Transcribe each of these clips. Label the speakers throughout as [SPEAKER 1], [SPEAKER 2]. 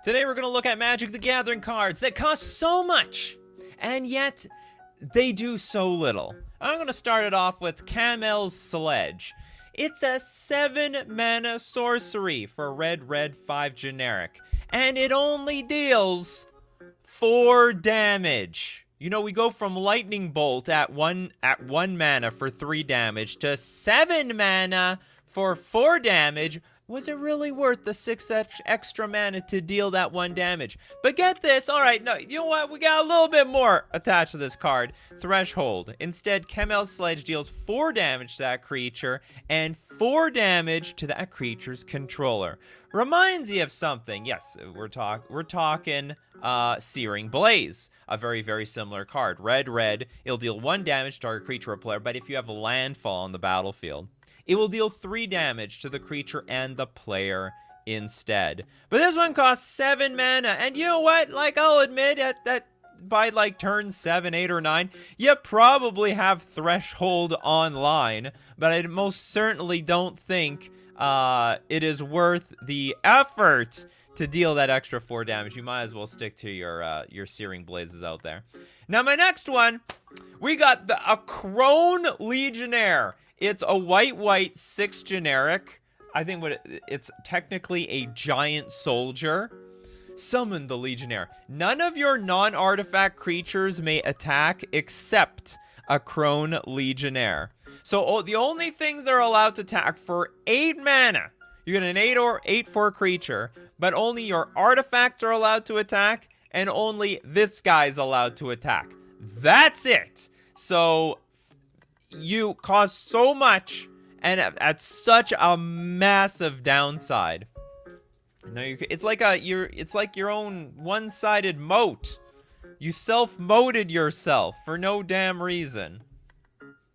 [SPEAKER 1] Today we're going to look at Magic the Gathering cards that cost so much, and yet they do so little. I'm going to start it off with Camel's Sledge. It's a 7-mana sorcery for red 5 generic, and it only deals 4 damage. You know, we go from Lightning Bolt at 1 mana for 3 damage to 7 mana for 4 damage. Was it really worth the 6 extra mana to deal that 1 damage? But get this, alright, no, you know what? We got a little bit more attached to this card. Threshold. Instead, Camel's Sledge deals 4 damage to that creature and 4 damage to that creature's controller. Reminds you of something. Yes, we're talking Searing Blaze. A very similar card. Red, it'll deal 1 damage to target creature or player, but if you have a landfall on the battlefield, it will deal 3 damage to the creature and the player instead. But this one costs 7 mana, and you know what? Like, I'll admit that by like turn 7, 8, or 9, you probably have Threshold online, but I most certainly don't think it is worth the effort to deal that extra 4 damage. You might as well stick to your Searing Blazes out there. Now, my next one, we got a Crone Legionnaire. It's a white 6 generic. I think it's technically a giant soldier. Summon the Legionnaire. None of your non-artifact creatures may attack except a Crone Legionnaire. So the only things they're allowed to attack for 8 mana. You get an 8 or 8/4 creature, but only your artifacts are allowed to attack, and only this guy's allowed to attack. That's it. So you cost so much, and at such a massive downside. No, it's like your own one-sided moat. You self-moated yourself for no damn reason.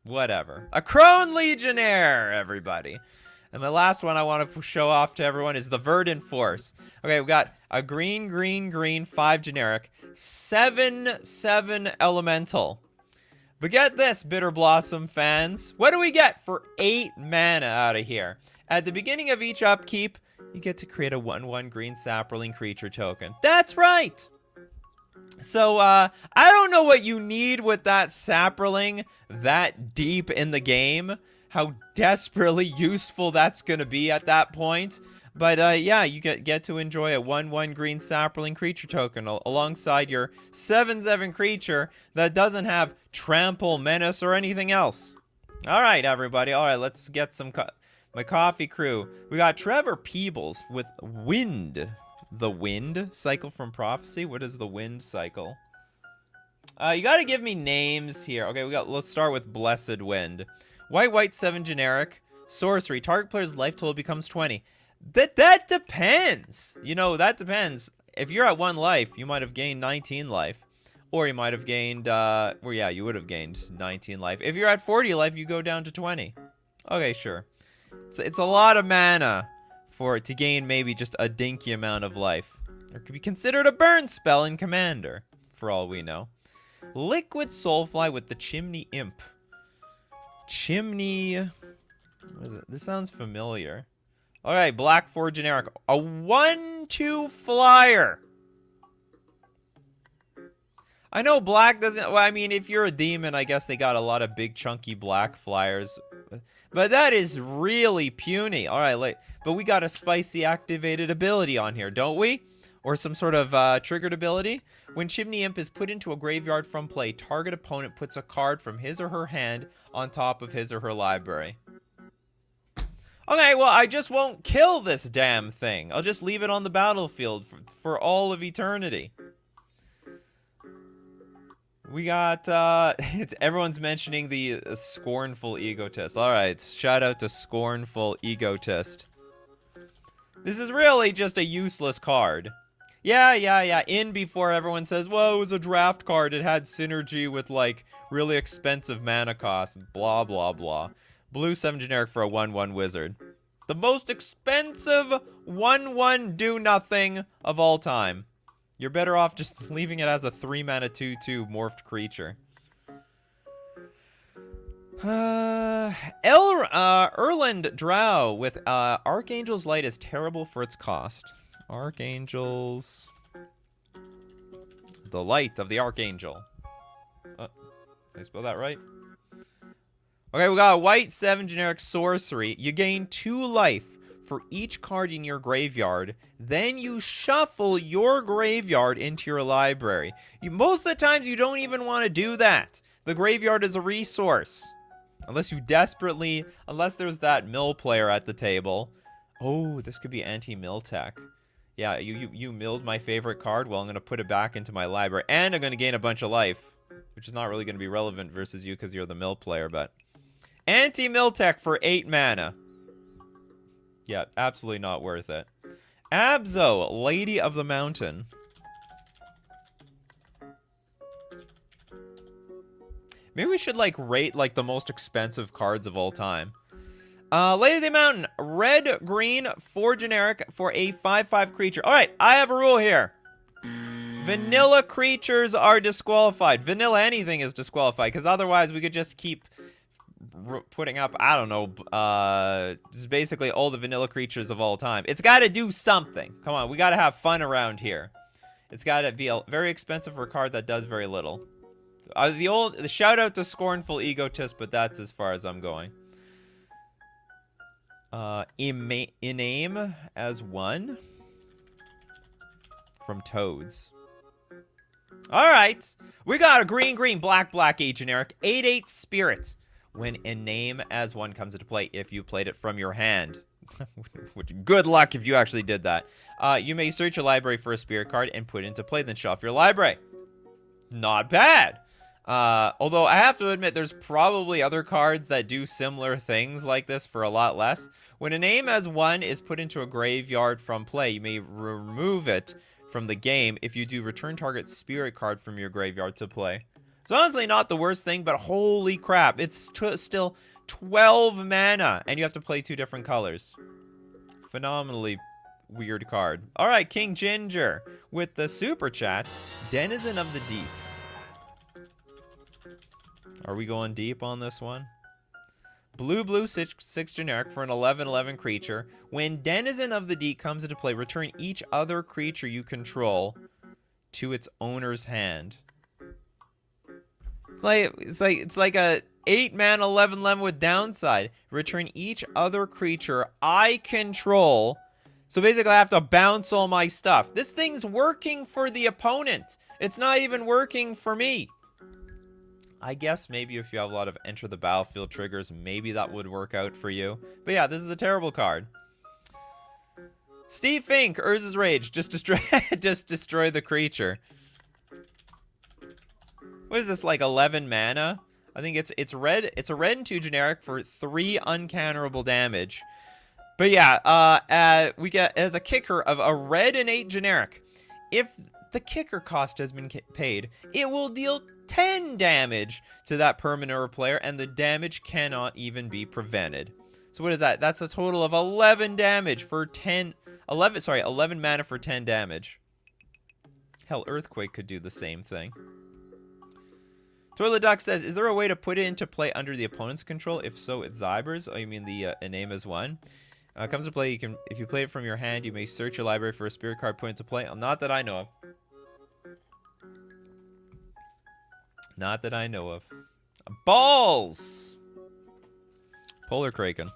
[SPEAKER 1] Whatever. A Crone Legionnaire, everybody. And my last one I want to show off to everyone is the Verdant Force. Okay, we got a green 5 generic, 7/7 elemental. But get this, Bitter Blossom fans. What do we get for 8 mana out of here? At the beginning of each upkeep, you get to create a 1/1 green sapperling creature token. That's right! So, I don't know what you need with that sapperling that deep in the game. How desperately useful that's going to be at that point. But, yeah, you get to enjoy a 1/1 green sapperling creature token alongside your 7/7 creature that doesn't have trample, menace, or anything else. All right, everybody. All right, let's get some my coffee crew. We got Trevor Peebles with Wind. The Wind cycle from Prophecy. What is the Wind cycle? You got to give me names here. Okay, let's start with Blessed Wind. White 7 generic. Sorcery. Target player's life total becomes 20. That depends. You know, that depends. If you're at 1 life, you might have gained 19 life. Or you might have gained, well, yeah, you would have gained 19 life. If you're at 40 life, you go down to 20. Okay, sure. It's a lot of mana to gain maybe just a dinky amount of life. Or it could be considered a burn spell in Commander, for all we know. Liquid Soulfly with the Chimney Imp. Chimney... What is it? This sounds familiar. Alright, black 4 generic. A 1/2 flyer. I know black doesn't... Well, I mean, if you're a demon, I guess they got a lot of big, chunky black flyers. But that is really puny. Alright, but we got a spicy activated ability on here, don't we? Or some sort of triggered ability. When Chimney Imp is put into a graveyard from play, target opponent puts a card from his or her hand on top of his or her library. Okay, well, I just won't kill this damn thing. I'll just leave it on the battlefield for all of eternity. We got, everyone's mentioning the Scornful Egotist. Alright, shout out to Scornful Egotist. This is really just a useless card. Yeah. In before everyone says, well, it was a draft card. It had synergy with, like, really expensive mana cost. Blah, blah, blah. Blue 7 generic for a 1/1 wizard. The most expensive 1/1 do-nothing of all time. You're better off just leaving it as a 3-mana 2/2 morphed creature. Erland Drow with Archangel's Light is terrible for its cost. Archangels. The light of the Archangel. Did I spell that right? Okay, we got a white 7 generic sorcery. You gain 2 life for each card in your graveyard. Then you shuffle your graveyard into your library. Most of the times you don't even want to do that. The graveyard is a resource. Unless you desperately... Unless there's that mill player at the table. Oh, this could be anti-mill tech. Yeah, you milled my favorite card. Well, I'm going to put it back into my library. And I'm going to gain a bunch of life. Which is not really going to be relevant versus you because you're the mill player, but... Anti-mill tech for 8 mana. Yeah, absolutely not worth it. Abzo, Lady of the Mountain. Maybe we should, like, rate, like, the most expensive cards of all time. Lady of the Mountain. Red, green, 4 generic for a 5/5 creature. Alright, I have a rule here. Vanilla creatures are disqualified. Vanilla anything is disqualified, because otherwise we could just keep putting up, I don't know, just basically all the vanilla creatures of all time. It's got to do something. Come on, we got to have fun around here. It's got to be very expensive for a card that does very little. The shout out to Scornful Egotist, but that's as far as I'm going. Iname as 1 from Toads. Alright, we got a green, black, 8 generic, 8/8 spirit. When a name as 1 comes into play, if you played it from your hand. Which, good luck if you actually did that. You may search your library for a spirit card and put it into play, then shuffle your library. Not bad. Although I have to admit, there's probably other cards that do similar things like this for a lot less. When a name as 1 is put into a graveyard from play, you may remove it from the game. If you do, return target spirit card from your graveyard to play. It's honestly not the worst thing, but holy crap. It's still 12 mana, and you have to play 2 different colors. Phenomenally weird card. All right, King Ginger with the super chat. Denizen of the Deep. Are we going deep on this one? Blue, 6 generic for an 11/11 creature. When Denizen of the Deep comes into play, return each other creature you control to its owner's hand. It's like a 8 mana 11/11 with downside. Return each other creature I control. So basically I have to bounce all my stuff. This thing's working for the opponent. It's not even working for me. I guess maybe if you have a lot of enter the battlefield triggers, maybe that would work out for you. But yeah, this is a terrible card. Steve Fink, Urza's Rage. Just destroy the creature. What is this, like 11 mana? I think it's red. It's a red and 2 generic for 3 uncounterable damage. But yeah, we get as a kicker of a red and 8 generic. If the kicker cost has been paid, it will deal 10 damage to that permanent or player, and the damage cannot even be prevented. So what is that? That's a total of 11 damage for 11 mana for 10 damage. Hell, Earthquake could do the same thing. Toilet Duck says, is there a way to put it into play under the opponent's control? If so, it's Zybers. Oh, you mean the name as 1? Comes to play, if you play it from your hand, you may search your library for a spirit card put into play. Not that I know of. Not that I know of. Balls! Polar Kraken.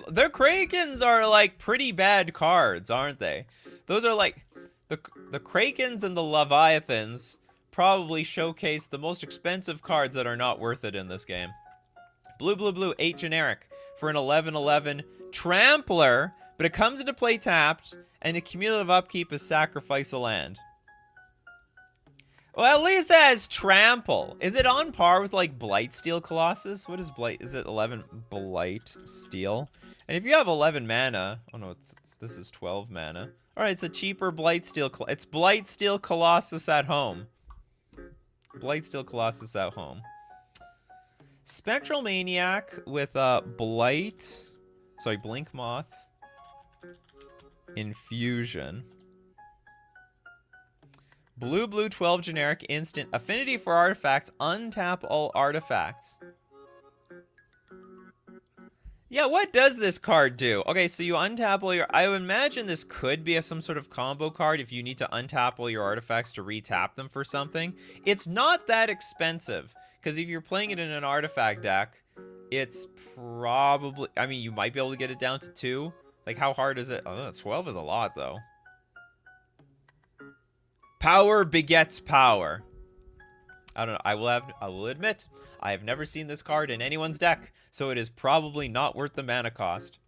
[SPEAKER 1] Their Krakens are like pretty bad cards, aren't they? Those are like the Krakens and the Leviathans probably showcase the most expensive cards that are not worth it in this game. Blue, 8 generic for an 11/11 trampler, but it comes into play tapped, and the cumulative upkeep is sacrifice a land. Well, at least that has trample. Is it on par with like Blightsteel Colossus? What is Blight? Is it 11 Blightsteel? And if you have 11 mana, oh no, this is 12 mana. All right, it's a cheaper Blightsteel. It's Blightsteel Colossus at home. Blightsteel Colossus at home. Spectral Maniac with Blink Moth Infusion. Blue, 12 generic instant. Affinity for artifacts. Untap all artifacts. Yeah, what does this card do? Okay, so you untap all your... I would imagine this could be some sort of combo card if you need to untap all your artifacts to retap them for something. It's not that expensive, because if you're playing it in an artifact deck, it's probably... I mean, you might be able to get it down to 2. Like, how hard is it? Oh, 12 is a lot, though. Power begets power. I don't know. I will admit, I have never seen this card in anyone's deck, so it is probably not worth the mana cost.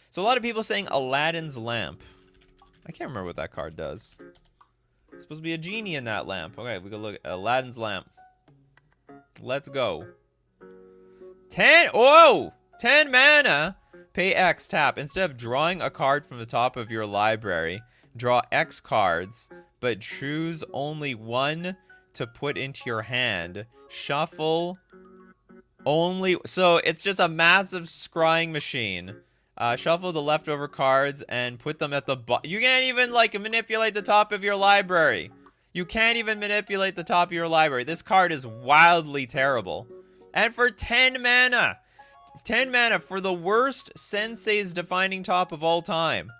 [SPEAKER 1] So a lot of people saying Aladdin's Lamp. I can't remember what that card does. It's supposed to be a genie in that lamp. Okay, we can look at Aladdin's Lamp. Let's go. 10. Whoa! 10 mana. Pay X, tap. Instead of drawing a card from the top of your library, draw X cards, but choose only one to put into your hand. Shuffle only. So it's just a massive scrying machine. Shuffle the leftover cards and put them at the bottom. You can't even, like, manipulate the top of your library. You can't even manipulate the top of your library. This card is wildly terrible. And for 10 mana. 10 mana for the worst Sensei's defining top of all time.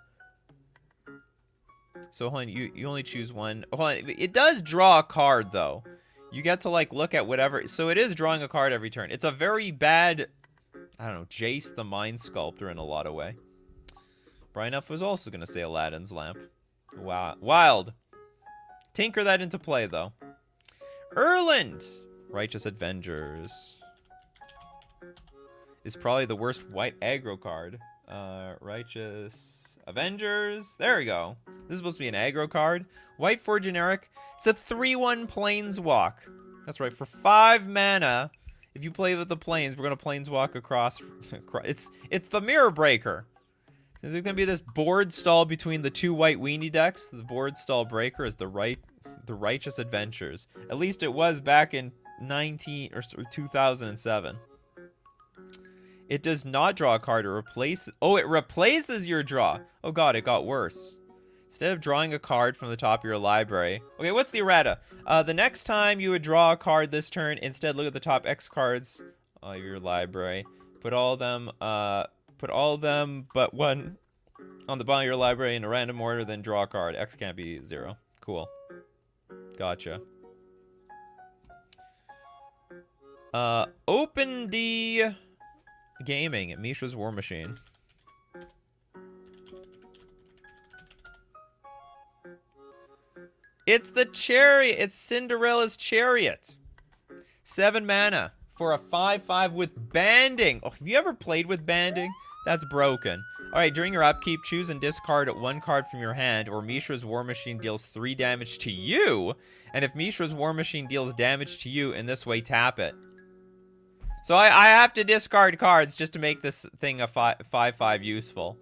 [SPEAKER 1] So hold on, you only choose one. Hold on, it does draw a card though. You get to like look at whatever. So it is drawing a card every turn. It's a very bad, I don't know, Jace the Mind Sculptor in a lot of way. Brian F was also gonna say Aladdin's Lamp. Wow, wild. Tinker that into play though. Erland, Righteous Avengers is probably the worst white aggro card. Righteous Avengers. There we go. This is supposed to be an aggro card. White for generic. It's a 3/1 Planeswalk. That's right. For 5 mana, if you play with the planes, we're going to Planeswalk across. It's the Mirror Breaker. There's going to be this board stall between the 2 white weenie decks. The board stall breaker is the Righteous Adventures. At least it was back in 2007. It does not draw a card. It replaces... Oh, it replaces your draw. Oh, God, it got worse. Instead of drawing a card from the top of your library... Okay, what's the errata? The next time you would draw a card this turn, instead look at the top X cards of your library. Put all of them but one on the bottom of your library in a random order, then draw a card. X can't be 0. Cool. Gotcha. Open D... Gaming at Mishra's War Machine. It's the chariot. It's Cinderella's chariot. 7 mana for a 5/5 with banding. Oh, have you ever played with banding? That's broken. All right, during your upkeep, choose and discard 1 card from your hand, or Mishra's War Machine deals 3 damage to you. And if Mishra's War Machine deals damage to you in this way, tap it. So I have to discard cards just to make this thing a 5/5 useful.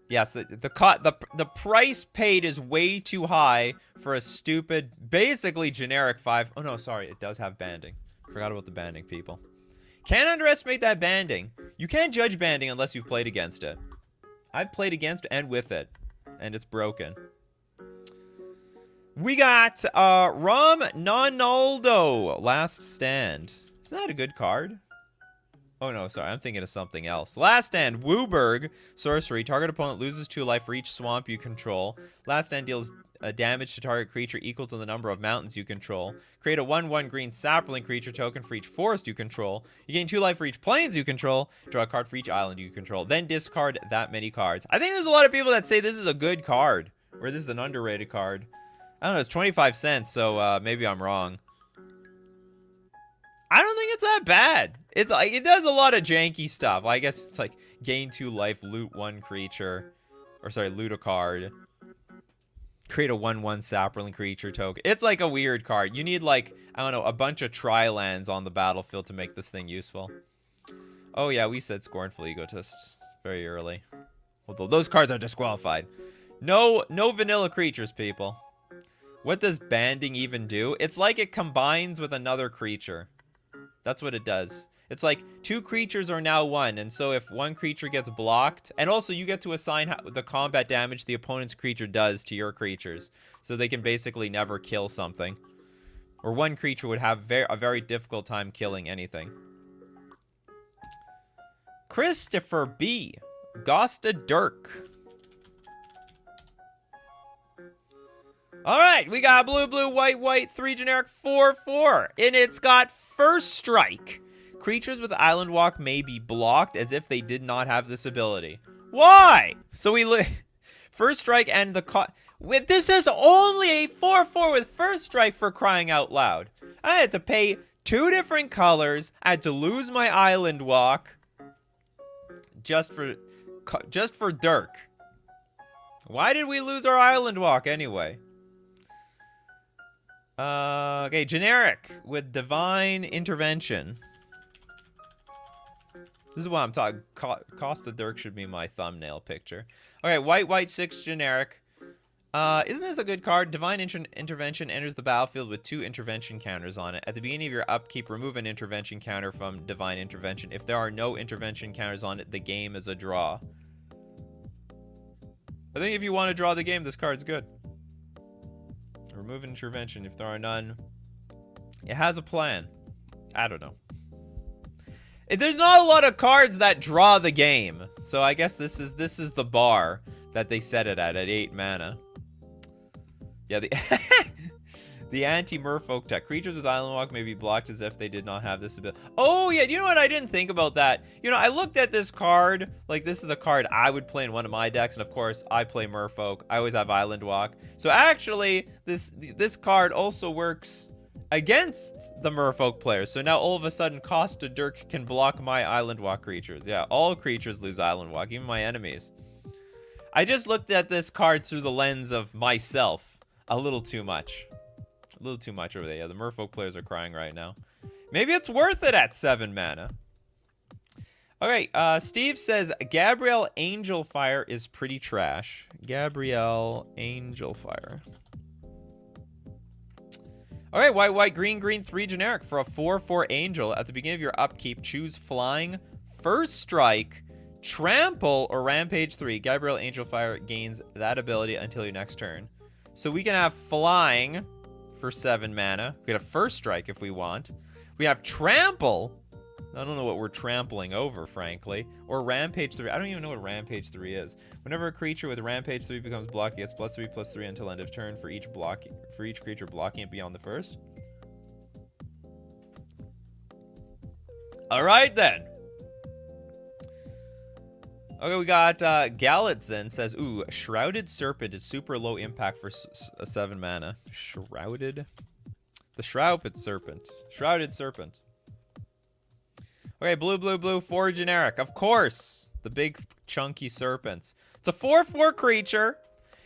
[SPEAKER 1] Yes, the price paid is way too high for a stupid, basically generic 5. Oh no, sorry, it does have banding. Forgot about the banding, people. Can't underestimate that banding. You can't judge banding unless you've played against it. I've played against and with it, and it's broken. We got Rom Nonaldo, Last Stand. Isn't that a good card? Oh no, sorry, I'm thinking of something else. Last Stand, Wooburg, sorcery. Target opponent loses 2 life for each swamp you control. Last Stand deals damage to target creature equal to the number of mountains you control. Create a 1/1 green sapling creature token for each forest you control. You gain 2 life for each plains you control. Draw a card for each island you control. Then discard that many cards. I think there's a lot of people that say this is a good card, or this is an underrated card. I don't know, it's 25 cents, so maybe I'm wrong. I don't think it's that bad. It's like, it does a lot of janky stuff. I guess it's like gain 2 life, loot 1 creature, or sorry, loot a card, create a 1/1 sapling creature token. It's like a weird card. You need like, I don't know, a bunch of tri-lands on the battlefield to make this thing useful. Oh yeah, we said Scornful Egotist very early. Although those cards are disqualified. No vanilla creatures, people. What does banding even do? It's like it combines with another creature. That's what it does. It's like 2 creatures are now 1, and so if 1 creature gets blocked, and also you get to assign the combat damage the opponent's creature does to your creatures, so they can basically never kill something. Or 1 creature would have a very difficult time killing anything. Christopher B. Gosta Dirk. All right, we got blue, blue, white, white, 3 generic, 4, 4. And it's got first strike. Creatures with Island Walk may be blocked as if they did not have this ability. Why? So we first strike and the this is only a 4/4 with first strike, for crying out loud. I had to pay 2 different colors. I had to lose my Island Walk just for Dirk. Why did we lose our Island Walk anyway? Okay, generic with Divine Intervention. This is what I'm talking. Costa Dirk should be my thumbnail picture. Okay, white, white, 6 generic. Isn't this a good card? Divine Intervention enters the battlefield with 2 intervention counters on it. At the beginning of your upkeep, remove an intervention counter from Divine Intervention. If there are no intervention counters on it, the game is a draw. I think if you want to draw the game, this card's good. Remove an intervention if there are none. It has a plan. I don't know. There's not a lot of cards that draw the game, so I guess this is the bar that they set it at 8 mana. Yeah, the anti-merfolk tech. Creatures with Island Walk may be blocked as if they did not have this ability. Oh yeah, you know what? I didn't think about that. You know, I looked at this card like this is a card I would play in one of my decks, and of course I play merfolk. I always have Island Walk. So actually, this card also works against the merfolk players. So now all of a sudden Costa Dirk can block my Island Walk creatures. Yeah, all creatures lose Island Walk, even my enemies. I just looked at this card through the lens of myself a little too much. A little too much over there. Yeah, the merfolk players are crying right now. Maybe it's worth it at 7 mana. Okay, Steve says Gabrielle Angelfire is pretty trash. Gabrielle Angelfire. Okay, white, white, green, green, 3 generic for a 4/4 angel. At the beginning of your upkeep, choose flying, first strike, trample, or rampage 3. Gabrielle Angelfire gains that ability until your next turn. So we can have flying for 7 mana. We can have first strike if we want. We have trample. I don't know what we're trampling over, frankly. Or rampage 3. I don't even know what rampage 3 is. Whenever a creature with rampage 3 becomes blocked, it gets +3/+3 until end of turn for each creature blocking it beyond the first. All right then. Okay, we got Galatzin says, ooh, Shrouded Serpent is super low impact for 7 mana. Shrouded? The Shrouded Serpent. Shrouded Serpent. Okay, blue, blue, blue, 4 generic. Of course. The big chunky serpents. It's a 4/4 creature.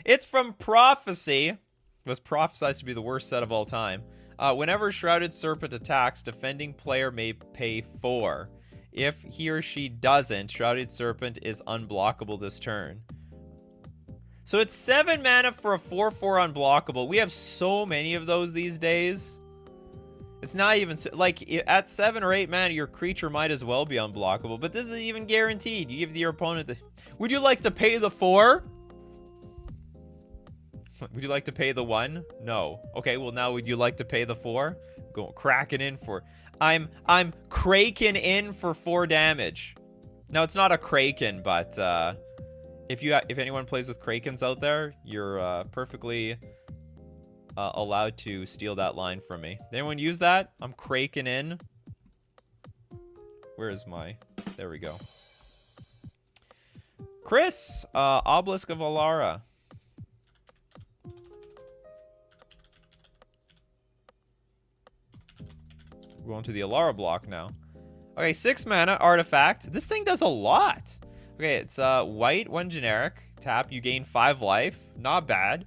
[SPEAKER 1] It's from Prophecy. It was prophesized to be the worst set of all time. Whenever Shrouded Serpent attacks, defending player may pay 4. If he or she doesn't, Shrouded Serpent is unblockable this turn. So it's 7 mana for a 4/4 unblockable. We have so many of those these days. It's not even... like, at 7 or 8 mana, your creature might as well be unblockable. But this isn't even guaranteed. You give your opponent the... Would you like to pay the 4? Would you like to pay the 1? No. Okay, well now would you like to pay the 4? Go cracking in for... I'm kraken in for 4 damage. Now it's not a kraken, but if anyone plays with krakens out there, you're perfectly allowed to steal that line from me. Did anyone use that? I'm kraken in. Where is my... There we go. Chris, Obelisk of Alara. We're going to the Alara block now. Okay, 6 mana, artifact. This thing does a lot. Okay, it's white, 1 generic. Tap, you gain 5 life. Not bad.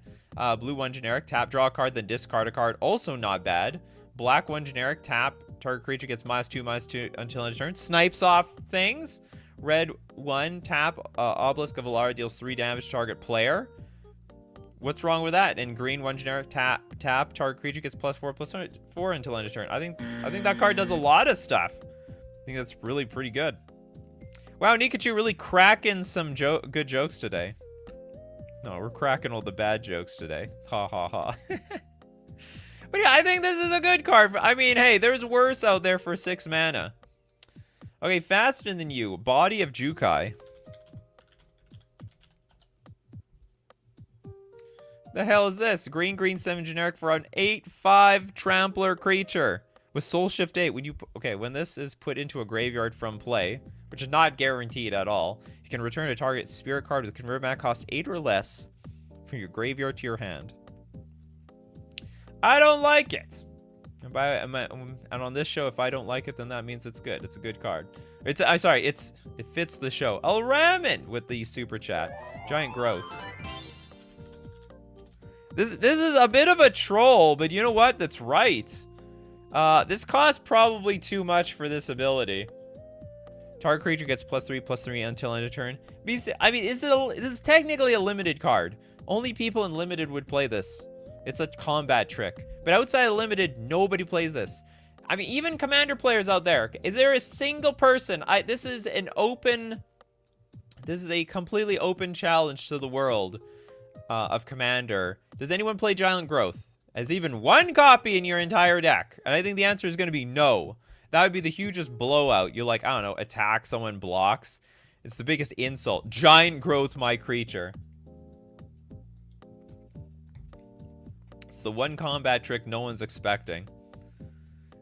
[SPEAKER 1] Blue, 1 generic. Tap, draw a card, then discard a card. Also not bad. Black, 1 generic. Tap, target creature gets -2/2 until end of turn. Snipes off things. Red, 1. Tap, Obelisk of Alara deals 3 damage to target player. What's wrong with that? And green, 1 generic, tap, target creature gets +4/+4 until end of turn. I think that card does a lot of stuff. I think that's really pretty good. Wow, Nikachu really cracking some good jokes today. No, we're cracking all the bad jokes today. Ha ha ha. But yeah, I think this is a good card. I mean, hey, there's worse out there for 6 mana. Okay, faster than you. Body of Jukai. The hell is this? Green, green, 7 generic for an 8/5 trampler creature with Soul Shift 8. When this is put into a graveyard from play, which is not guaranteed at all, you can return a target spirit card with convert mana cost 8 or less from your graveyard to your hand. I don't like it. And on this show, if I don't like it, then that means it's good. It's a good card. It fits the show. Ramen with the super chat. Giant growth. This is a bit of a troll, but you know what? That's right. This costs probably too much for this ability. Target creature gets +3/+3 until end of turn. I mean, this is technically a limited card. Only people in limited would play this. It's a combat trick. But outside of limited, nobody plays this. I mean, even commander players out there. Is there a single person? This is a completely open challenge to the world of commander. Does anyone play Giant Growth? As even one copy in your entire deck? And I think the answer is going to be no. That would be the hugest blowout. You like, I don't know, attack, someone blocks. It's the biggest insult. Giant Growth, my creature. It's the one combat trick no one's expecting.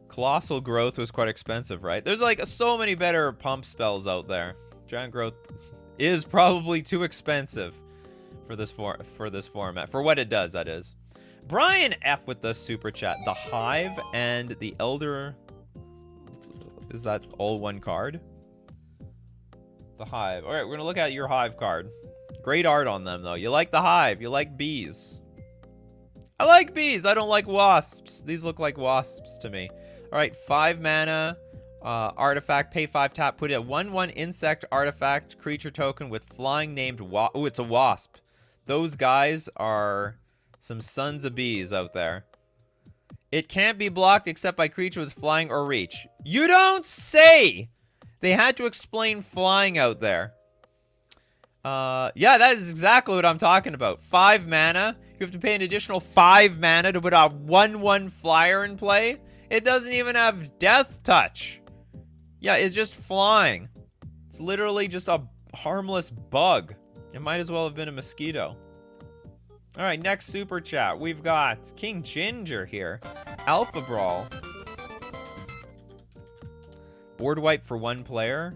[SPEAKER 1] Colossal Growth was quite expensive, right? There's like so many better pump spells out there. Giant Growth is probably too expensive for this format. For what it does, that is. Brian F with the super chat. The Hive and the Elder. Is that all one card? The Hive. All right, we're going to look at your Hive card. Great art on them, though. You like the Hive. You like bees. I like bees. I don't like wasps. These look like wasps to me. All right, 5 mana. Artifact, pay 5 tap. Put a 1/1 insect artifact creature token with flying named Oh, it's a wasp. Those guys are some sons of bees out there. It can't be blocked except by creature with flying or reach. You don't say! They had to explain flying out there. Yeah, that is exactly what I'm talking about. 5 mana. You have to pay an additional 5 mana to put a 1/1 flyer in play. It doesn't even have death touch. Yeah, it's just flying. It's literally just a harmless bug. It might as well have been a mosquito. All right, next super chat. We've got King Ginger here. Alpha Brawl. Board wipe for 1 player.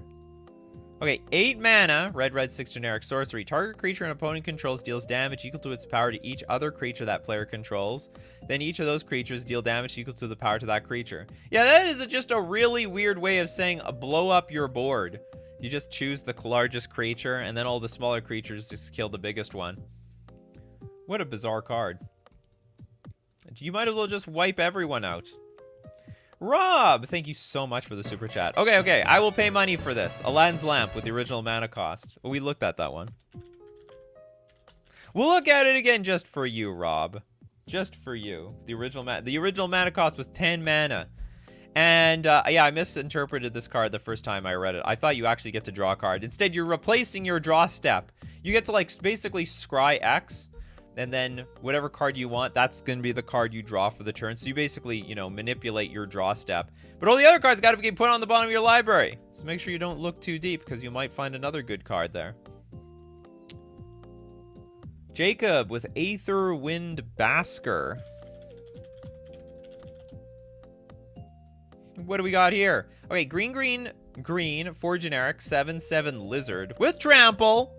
[SPEAKER 1] Okay, 8 mana, red, 6 generic sorcery. Target creature an opponent controls deals damage equal to its power to each other creature that player controls. Then each of those creatures deal damage equal to the power to that creature. Yeah, that is just a really weird way of saying blow up your board. You just choose the largest creature, and then all the smaller creatures just kill the biggest one. What a bizarre card. You might as well just wipe everyone out. Rob, thank you so much for the super chat. Okay, I will pay money for this. Aladdin's Lamp with the original mana cost. We looked at that one. We'll look at it again just for you, Rob. Just for you. The original mana cost was 10 mana. And, yeah, I misinterpreted this card the first time I read it. I thought you actually get to draw a card. Instead, you're replacing your draw step. You get to, like, basically scry X. And then whatever card you want, that's going to be the card you draw for the turn. So you basically, you know, manipulate your draw step. But all the other cards got to get put on the bottom of your library. So make sure you don't look too deep because you might find another good card there. Jacob with Aether Wind Basker. What do we got here? Okay, green, 4 generic, 7/7 lizard with trample.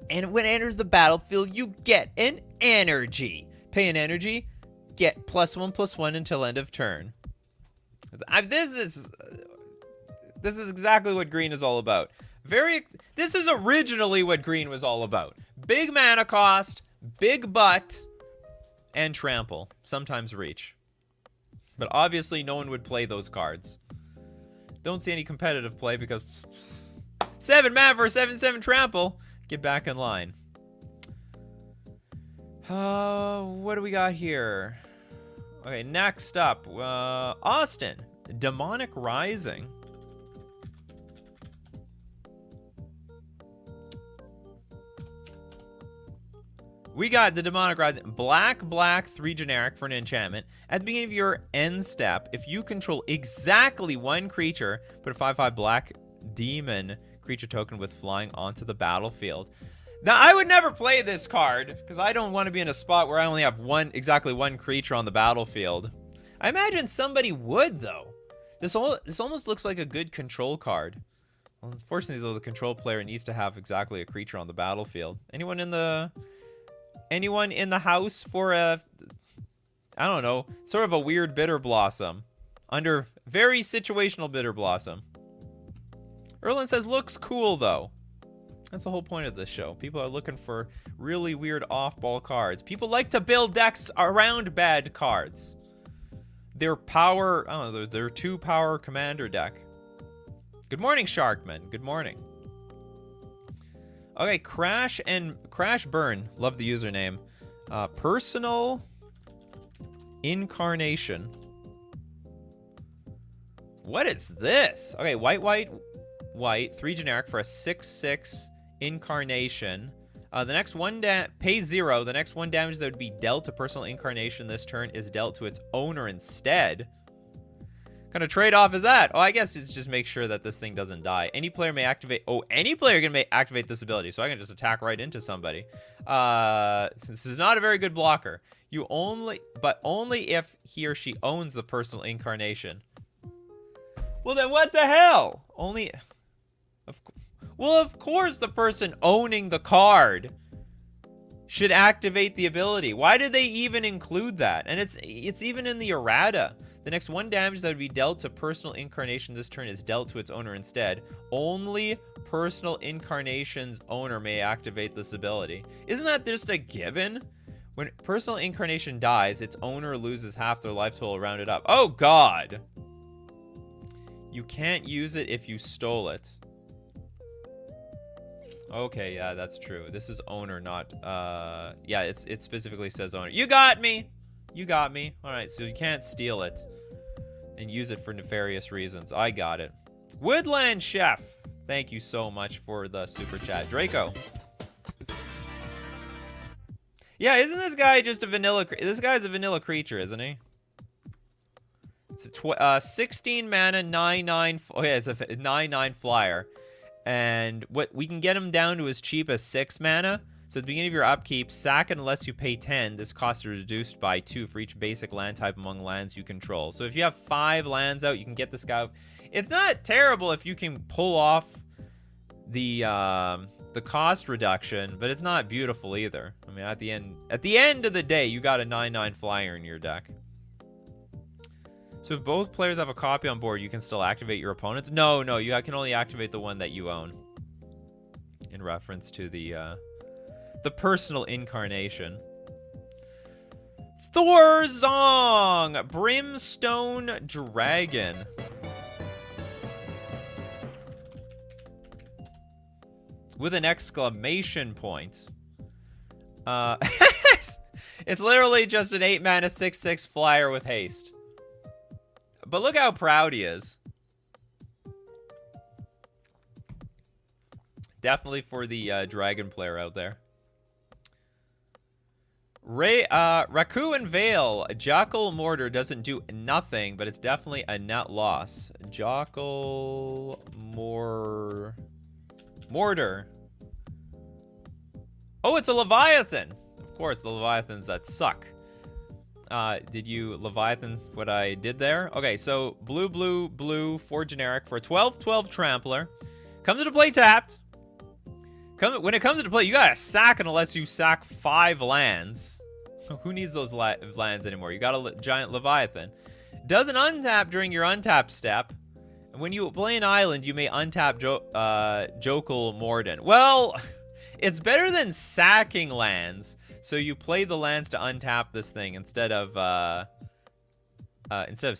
[SPEAKER 1] And when it enters the battlefield, you get an energy. Pay an energy, get +1/+1 until end of turn. This is exactly what green is all about. This is originally what green was all about. Big mana cost, big butt, and trample. Sometimes reach. But obviously no one would play those cards. Don't see any competitive play because 7 mana for a 7/7 trample. Get back in line. What do we got here? Okay, next up, Austin, Demonic Rising. We got the Demonic Rising. Black, 3 generic for an enchantment. At the beginning of your end step, if you control exactly one creature, put a 5/5 black demon creature token with flying onto the battlefield. Now, I would never play this card, because I don't want to be in a spot where I only have exactly one creature on the battlefield. I imagine somebody would, though. This almost looks like a good control card. Well, unfortunately, though, the control player needs to have exactly a creature on the battlefield. Anyone in the house for a, I don't know, sort of a weird Bitter Blossom? Under very situational Bitter Blossom. Erlen says, looks cool, though. That's the whole point of this show. People are looking for really weird off-ball cards. People like to build decks around bad cards. Their power, I don't know, their 2-power commander deck. Good morning, Sharkman. Good morning. Okay, Crash Burn. Love the username. Personal Incarnation. What is this? Okay, white, 3 generic for a 6/6 Incarnation. The next one pays 0. The next 1 damage that would be dealt to personal incarnation this turn is dealt to its owner instead. What kind of trade-off is that? Oh, I guess it's just make sure that this thing doesn't die. Any player may activate. Oh, any player can activate this ability, so I can just attack right into somebody. This is not a very good blocker. But only if he or she owns the personal incarnation. Well, then what the hell? Well, of course the person owning the card should activate the ability. Why did they even include that? And it's even in the errata. The next 1 damage that would be dealt to personal incarnation this turn is dealt to its owner instead. Only personal incarnation's owner may activate this ability. Isn't that just a given? When personal incarnation dies, its owner loses half their life total rounded up. Oh, God. You can't use it if you stole it. Okay, yeah, that's true. This is owner, not, yeah, it specifically says owner. You got me! You got me. All right, so you can't steal it and use it for nefarious reasons. I got it. Woodland Chef, thank you so much for the super chat. Draco. Yeah, isn't this guy just a vanilla? This guy's a vanilla creature, isn't he? It's a 16 mana, 9/9. Oh yeah, it's a 9/9 flyer, and what we can get him down to as cheap as 6 mana. So at the beginning of your upkeep, sack it unless you pay 10. This cost is reduced by 2 for each basic land type among lands you control. So if you have 5 lands out, you can get this guy. It's not terrible if you can pull off the cost reduction, but it's not beautiful either. I mean, at the end of the day, you got a 9/9 flyer in your deck. So if both players have a copy on board, you can still activate your opponent's. No, you can only activate the one that you own. In reference to the personal incarnation. Thorzong! Brimstone Dragon. With an exclamation point. It's literally just an 8 mana 6/6 flyer with haste. But look how proud he is. Definitely for the dragon player out there. Raku and Vale. Jackal Mortar doesn't do nothing, but it's definitely a net loss. Jackal Mortar. Oh, it's a Leviathan. Of course, the Leviathans that suck. Did you Leviathan what I did there? Okay, so blue, 4 generic for a 12/12 trampler. Comes into play tapped. When it comes into play, you gotta sack it unless you sack 5 lands. Who needs those lands anymore? You got a giant Leviathan. Doesn't untap during your untap step. And when you play an island, you may untap Jokal Morden. Well, it's better than sacking lands. So you play the lands to untap this thing instead of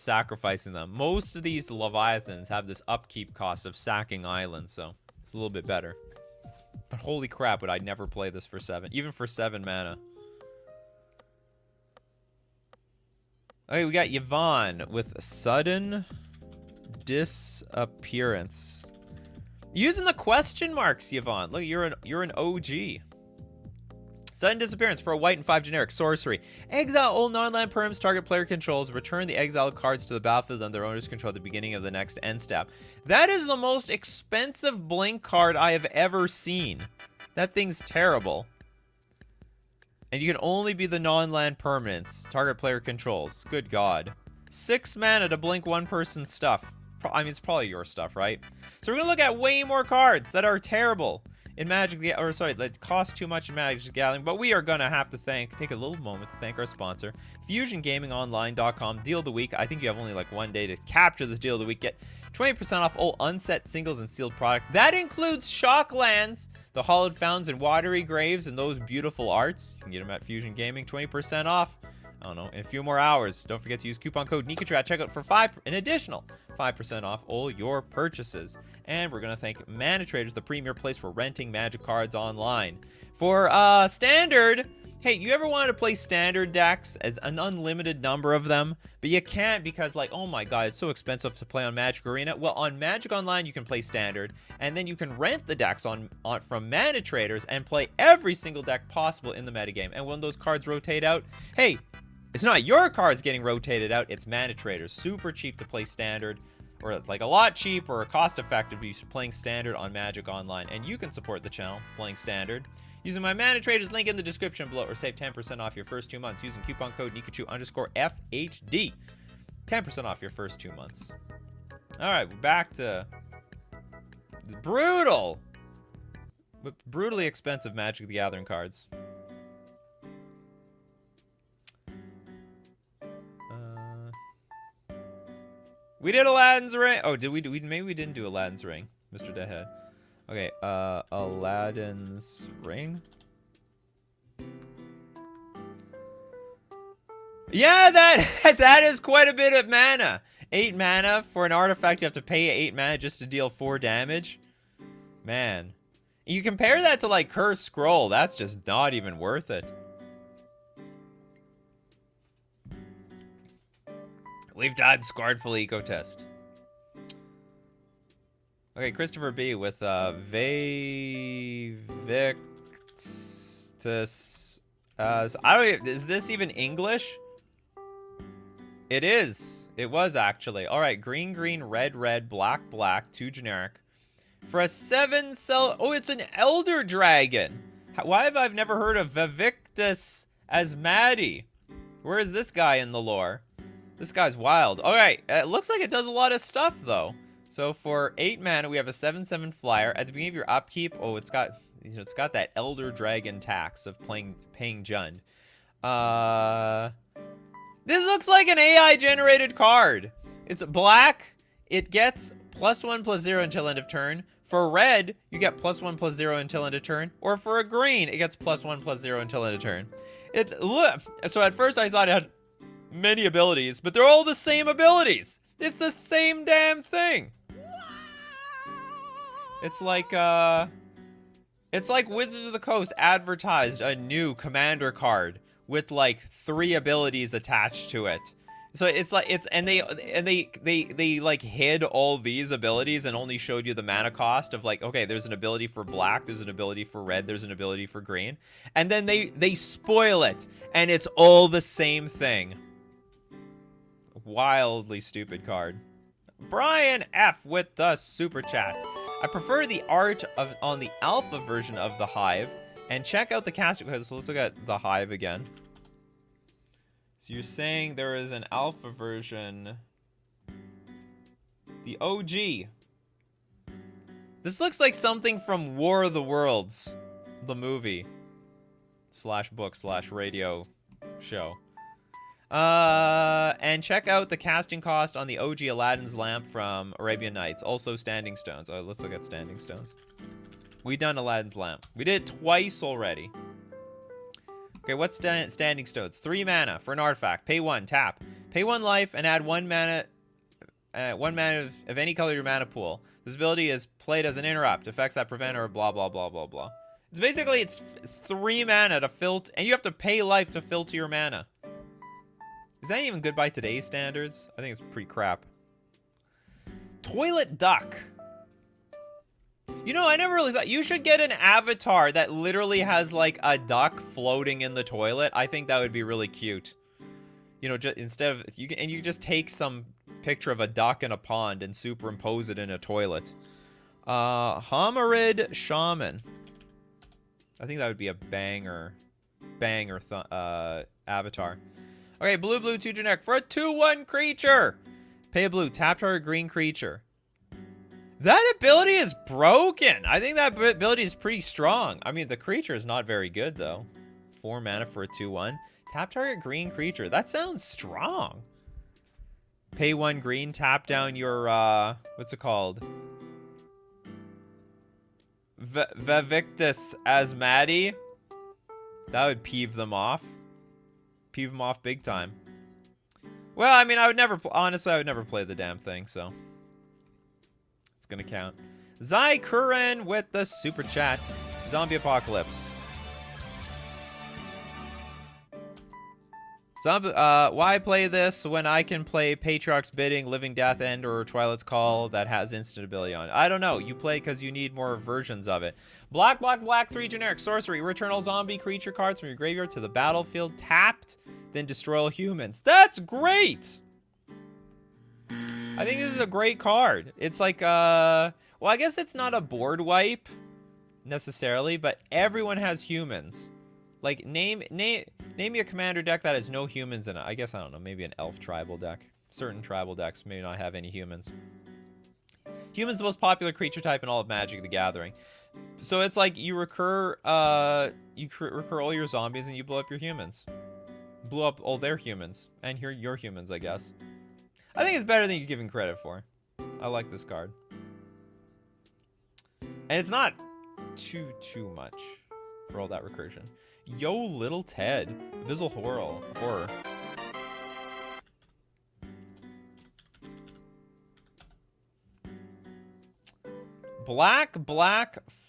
[SPEAKER 1] sacrificing them. Most of these Leviathans have this upkeep cost of sacking islands, so it's a little bit better. But holy crap, would I never play this for 7, even for 7 mana. Okay, we got Yvonne with sudden disappearance. Using the question marks, Yvonne. Look, you're an OG. Sudden disappearance for a white and 5 generic. Sorcery. Exile all non-land perms target player controls. Return the exiled cards to the battlefield under their owner's control at the beginning of the next end step. That is the most expensive blink card I have ever seen. That thing's terrible. And you can only be the non-land permanents. Target player controls. Good God. 6 mana to blink one person's stuff. I mean, it's probably your stuff, right? So we're going to look at way more cards that are terrible in Magic the or sorry, that cost too much in Magic the Gathering, but we are gonna have to take a little moment to thank our sponsor, FusionGamingOnline.com. Deal of the week. I think you have only like 1 day to capture this deal of the week. Get 20% off all unset singles and sealed product. That includes Shocklands, the Hollowed Fountains and Watery Graves, and those beautiful arts. You can get them at Fusion Gaming. 20% off. I don't know, in a few more hours. Don't forget to use coupon code Nikachu at checkout for an additional 5% off all your purchases. And we're going to thank Mana Traders, the premier place for renting Magic cards online. For Standard, hey, you ever wanted to play Standard decks as an unlimited number of them, but you can't because, like, oh my God, it's so expensive to play on Magic Arena? Well, on Magic Online, you can play Standard, and then you can rent the decks from Mana Traders and play every single deck possible in the metagame. And when those cards rotate out, hey, it's not your cards getting rotated out, it's Mana Traders. Super cheap to play Standard, or it's like a lot cheaper or cost effective to be playing Standard on Magic Online. And you can support the channel playing Standard using my Mana Traders link in the description below, or save 10% off your first 2 months using coupon code Nikachu_FHD. 10% off your first 2 months. All right, we're back to brutal, but brutally expensive Magic the Gathering cards. We did Aladdin's Ring. Oh, did we? Maybe we didn't do Aladdin's Ring, Mr. Deadhead. Okay, Aladdin's Ring. Yeah, that is quite a bit of mana. 8 mana for an artifact. You have to pay 8 mana just to deal 4 damage. Man, you compare that to like Cursed Scroll. That's just not even worth it. We've done Squadful Eco Test. Okay, Christopher B with Vevictus. I don't. Is this even English? It is. It was actually. All right, green, green, red, red, black, black, 2 generic. For a 7 cell. Oh, it's an Elder Dragon. Why have I never heard of Vevictus as Maddie? Where is this guy in the lore? This guy's wild. All right, it looks like it does a lot of stuff, though. So for 8 mana, we have a 7/7 flyer. At the beginning of your upkeep, oh, it's got that Elder Dragon tax of paying Jund. This looks like an AI-generated card. It's black. It gets +1/+0 until end of turn. For red, you get +1/+0 until end of turn. Or for a green, it gets +1/+0 until end of turn. So at first I thought it had many abilities, but they're all the same abilities. It's the same damn thing. It's like Wizards of the Coast advertised a new commander card with like 3 abilities attached to it. So it's like they like hid all these abilities and only showed you the mana cost of like, okay, there's an ability for black, there's an ability for red, there's an ability for green, and then they spoil it and it's all the same thing. Wildly stupid card. Brian F with the super chat. I prefer the art on the alpha version of the Hive, and check out the casting. So let's look at the Hive again. So you're saying there is an alpha version, the OG. This looks like something from War of the Worlds, the movie / book / radio show. And check out the casting cost on the OG Aladdin's Lamp from Arabian Nights. Also Standing Stones. Oh, let's look at Standing Stones. We've done Aladdin's Lamp. We did it twice already. Okay, what's Standing Stones? 3 mana for an artifact. Pay 1, tap. Pay 1 life and add 1 mana of any color to your mana pool. This ability is played as an interrupt. Effects that prevent or blah, blah, blah, blah, blah. It's basically, it's 3 mana to filter, and you have to pay life to filter your mana. Is that even good by today's standards? I think it's pretty crap. Toilet Duck. You know, I never really thought you should get an avatar that literally has like a duck floating in the toilet. I think that would be really cute. You know, just instead of you just take some picture of a duck in a pond and superimpose it in a toilet. Homerid Shaman. I think that would be a banger avatar. Okay, blue 2 generic for a 2/1 creature. Pay a blue, tap target green creature. That ability is broken. I think that ability is pretty strong. I mean, the creature is not very good, though. 4 mana for a 2/1. Tap target green creature. That sounds strong. Pay 1 green, tap down your, what's it called? Vivictus Asmati. That would peeve them off. Peeve them off big time. Well, I mean, honestly, I would never play the damn thing, so. Gonna count. Zai Kuren with the super chat. Zombie apocalypse. Why play this when I can play Patriarch's Bidding, Living Death End, or Twilight's Call that has instant ability on it? I don't know. You play because you need more versions of it. Black 3 generic sorcery. Return all zombie creature cards from your graveyard to the battlefield tapped, then destroy all humans. That's great. I think this is a great card. It's like, well, I guess it's not a board wipe necessarily, but everyone has humans. Like, name me a commander deck that has no humans in it. I guess, I don't know, maybe an elf tribal deck. Certain tribal decks may not have any humans. Humans the most popular creature type in all of Magic the Gathering. So it's like you recur all your zombies and you blow up your humans. Blow up all their humans. And your humans, I guess. I think it's better than you're giving credit for. I like this card. And it's not too much for all that recursion. Yo, Little Ted. Visual horror. Black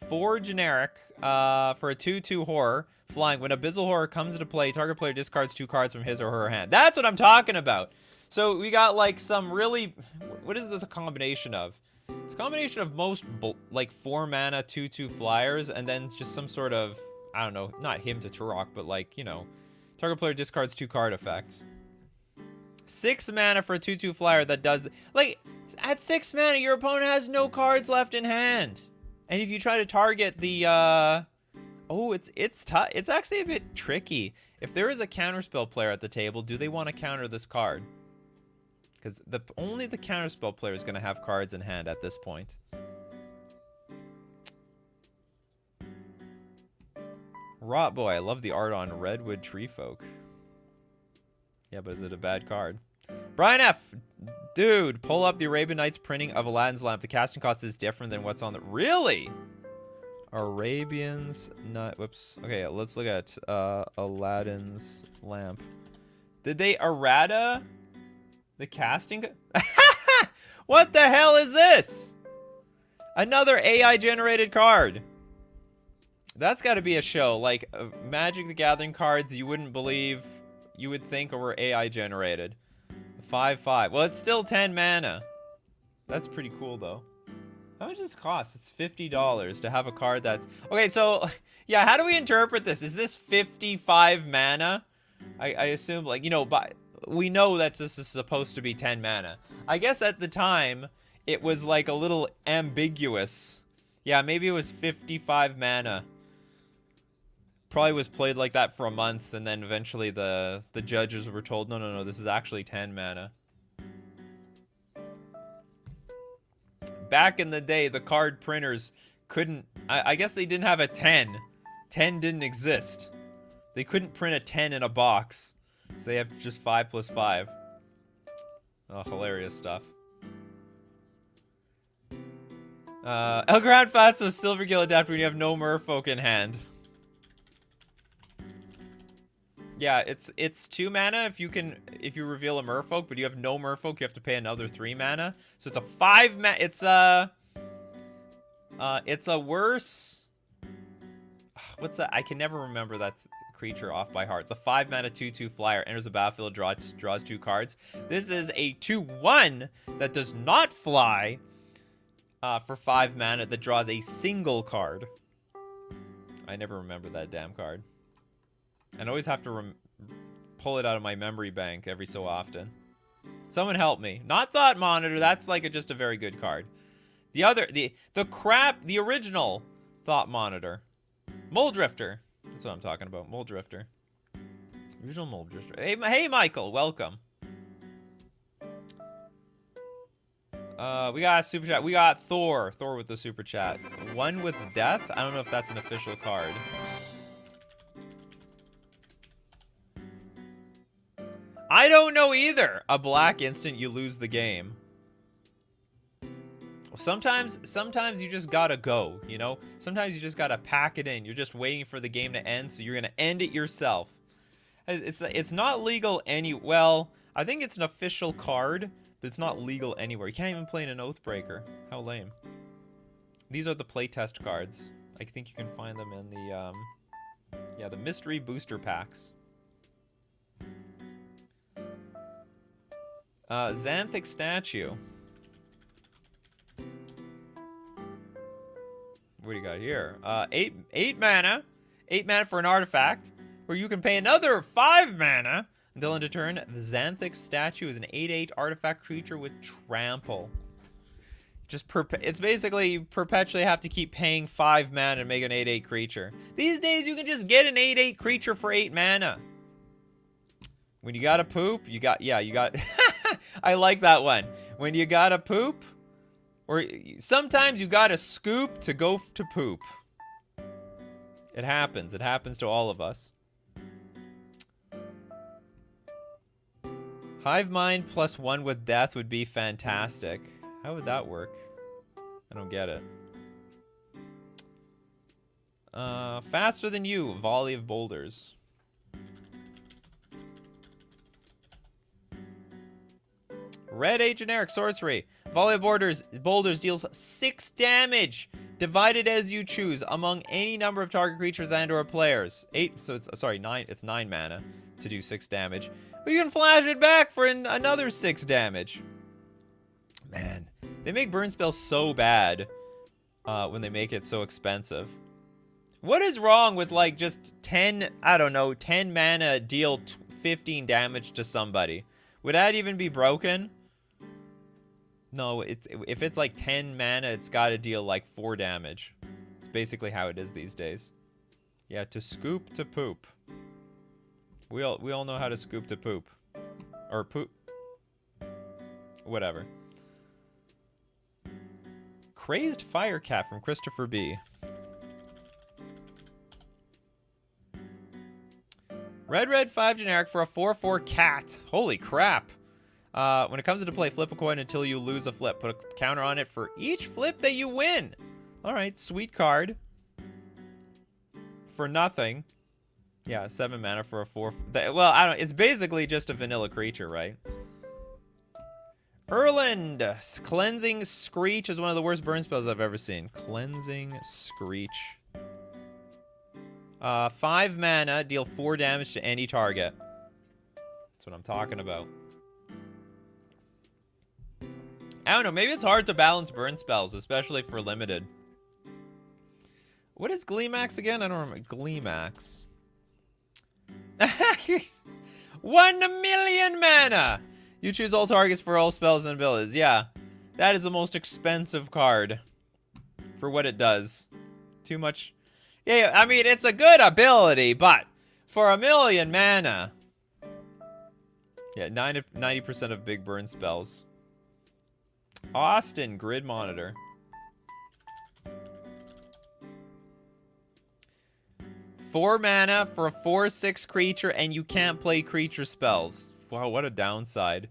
[SPEAKER 1] 4 generic for a 2/2 horror. Flying. When Abyssal Horror comes into play, target player discards 2 cards from his or her hand. That's what I'm talking about. So we got like some really, what is this a combination of? It's a combination of most like 4 mana 2/2 flyers and then just some sort of, I don't know, not Hymn to Turok, but like, you know, target player discards 2 card effects. 6 mana for a 2/2 flyer that does, like, at 6 mana, your opponent has no cards left in hand. And if you try to target the, oh, it's tough. It's actually a bit tricky. If there is a counterspell player at the table, do they want to counter this card? Because only the counterspell player is going to have cards in hand at this point. Rot Boy, I love the art on Redwood Treefolk. Yeah, but is it a bad card? Brian F. Dude, pull up the Arabian Nights printing of Aladdin's Lamp. The casting cost is different than what's on the... Really? Arabian's Night... Whoops. Okay, let's look at Aladdin's Lamp. Did they errata... the casting? What the hell is this? Another AI-generated card. That's got to be a show. Like, Magic the Gathering cards you wouldn't believe, you would think were AI-generated. 5/5. Well, it's still 10 mana. That's pretty cool, though. How much does this cost? It's $50 to have a card that's... Okay, so, yeah, how do we interpret this? Is this 55 mana? I assume, like, you know, but... we know that this is supposed to be 10 mana. I guess at the time, it was like a little ambiguous. Yeah, maybe it was 55 mana. Probably was played like that for a month, and then eventually the judges were told, no, this is actually 10 mana. Back in the day, the card printers couldn't... I guess they didn't have a 10. 10 didn't exist. They couldn't print a 10 in a box. So they have just 5+5. Oh, hilarious stuff. Elgrand Fatso Silver Gill Adapter when you have no merfolk in hand. Yeah, it's 2 mana if you reveal a merfolk, but you have no merfolk, you have to pay another 3 mana. So it's a 5 mana. It's a worse... What's that? I can never remember that creature off by heart. The 5 mana 2/2 flyer enters the battlefield, draws 2 cards. This is a 2/1 that does not fly. for 5 mana that draws a single card. I never remember that damn card. And I always have to pull it out of my memory bank every so often. Someone help me. Not Thought Monitor. That's like just a very good card. The other, the original Thought Monitor. Mole Drifter. That's what I'm talking about. Mole Drifter. Original Mole Drifter. Hey, Michael. Welcome. We got a super chat. We got Thor. Thor with the super chat. One with Death? I don't know if that's an official card. I don't know either. A black instant, you lose the game. Sometimes you just gotta go, you know? Sometimes you just gotta pack it in. You're just waiting for the game to end, so you're gonna end it yourself. It's not legal well, I think it's an official card, but it's not legal anywhere. You can't even play in an Oathbreaker. How lame. These are the playtest cards. I think you can find them in the, the mystery booster packs. Xanthic Statue. What do you got here? 8 mana. 8 mana for an artifact, where you can pay another 5 mana until end of turn. The Xanthic Statue is an 8/8 artifact creature with trample. It's basically you perpetually have to keep paying 5 mana to make an 8/8 creature. These days you can just get an 8/8 creature for 8 mana. When you gotta poop, you got I like that one. When you gotta poop, or sometimes you gotta scoop to go to poop. It happens. It happens to all of us. Hive Mind plus 1 with Death would be fantastic. How would that work? I don't get it. Faster Than You, Volley of Boulders. Red 8 generic sorcery. Volley of boulders deals 6 damage, divided as you choose among any number of target creatures and/or players. 8. So it's 9. It's 9 mana to do 6 damage. But you can flash it back for another 6 damage. Man, they make burn spells so bad when they make it so expensive. What is wrong with like just 10? I don't know, 10 mana deal 15 damage to somebody? Would that even be broken? No, if it's like 10 mana, it's got to deal like 4 damage. It's basically how it is these days. Yeah, to scoop to poop. We all know how to scoop to poop. Or poop. Whatever. Crazed Firecat from Christopher B. Red 5 generic for a 4/4 cat. Holy crap. When it comes into play, flip a coin until you lose a flip. Put a counter on it for each flip that you win. Alright, sweet card. For nothing. Yeah, 7 mana for a 4. Well, I don't. It's basically just a vanilla creature, right? Erland. Cleansing Screech is one of the worst burn spells I've ever seen. Cleansing Screech. 5 mana, deal 4 damage to any target. That's what I'm talking about. I don't know, maybe it's hard to balance burn spells, especially for limited. What is Gleemax again? I don't remember. Gleemax. 1 million mana! You choose all targets for all spells and abilities. Yeah, that is the most expensive card for what it does. Too much. Yeah, I mean, it's a good ability, but for 1 million mana. Yeah, 90% of big burn spells. Austin, Grid Monitor. Four mana for a 4/6 creature, and you can't play creature spells. Wow, what a downside.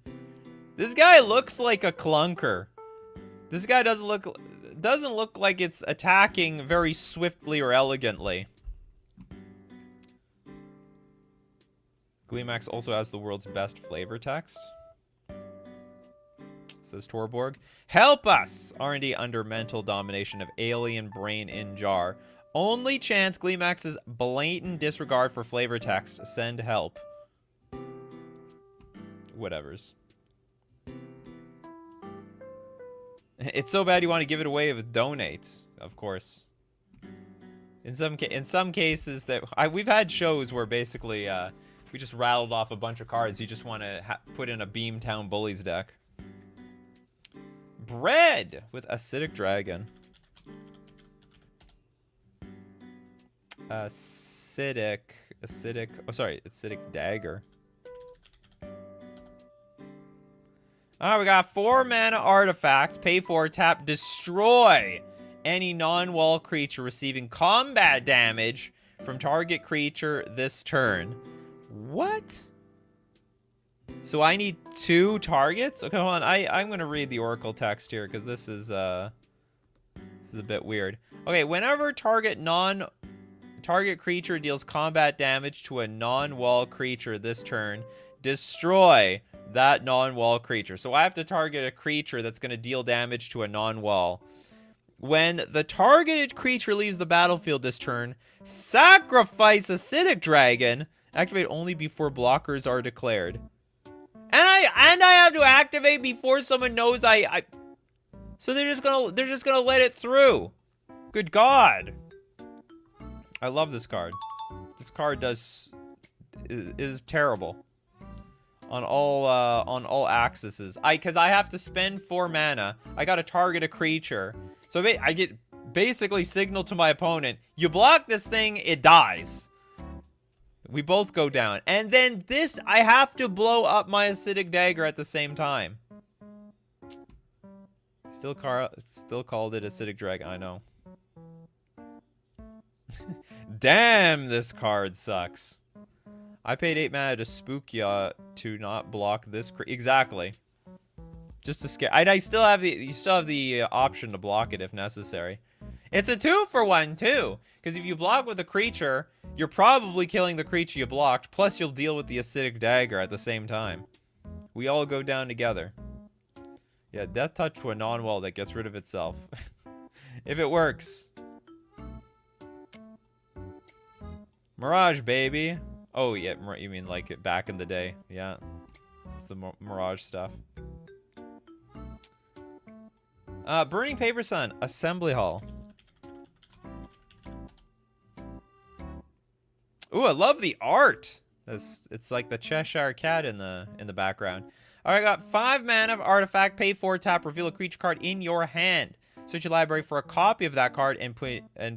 [SPEAKER 1] This guy looks like a clunker. This guy doesn't look like it's attacking very swiftly or elegantly. Gleemax also has the world's best flavor text. Says Torborg. Help us! R&D under mental domination of alien brain in jar. Only chance Gleemax's blatant disregard for flavor text. Send help. Whatevers. It's so bad you want to give it away with donates, of course. In some cases that we've had shows where basically we just rattled off a bunch of cards you just want to put in a Beamtown Bullies deck. Bread with Acidic Dragon. Acidic, oh sorry, Acidic Dagger. Alright, we got 4 mana artifact. Pay 4, tap, destroy any non-wall creature receiving combat damage from target creature this turn. What? So I need 2 targets? Okay, hold on. I'm gonna read the Oracle text here because this is a bit weird. Okay, whenever target creature deals combat damage to a non-wall creature this turn, destroy that non-wall creature. So I have to target a creature that's going to deal damage to a non-wall. When the targeted creature leaves the battlefield this turn, sacrifice Acidic Dragon. Activate only before blockers are declared. And I have to activate before someone knows I So they're just gonna let it through. Good God. I love this card. This card is terrible. On all axes. Because I have to spend 4 mana. I gotta target a creature. So I get basically signal to my opponent, you block this thing, it dies. We both go down. And then this, I have to blow up my Acidic Dagger at the same time. Still called it Acidic Dragon, I know. Damn, this card sucks. I paid 8 mana to spook ya to not block this. Exactly. Just to scare. You still have the option to block it if necessary. It's a 2-for-1 too, because if you block with a creature, you're probably killing the creature you blocked. Plus, you'll deal with the Acidic Dagger at the same time. We all go down together. Yeah, Death Touch to a non-wall that gets rid of itself. If it works. Mirage, baby. Oh, yeah, you mean like it back in the day. Yeah. It's the Mirage stuff. Burning Paper Sun, Assembly Hall. Ooh, I love the art. It's like the Cheshire Cat in the background. All right, I got 5 mana of artifact. Pay 4, tap, reveal a creature card in your hand. Search your library for a copy of that card and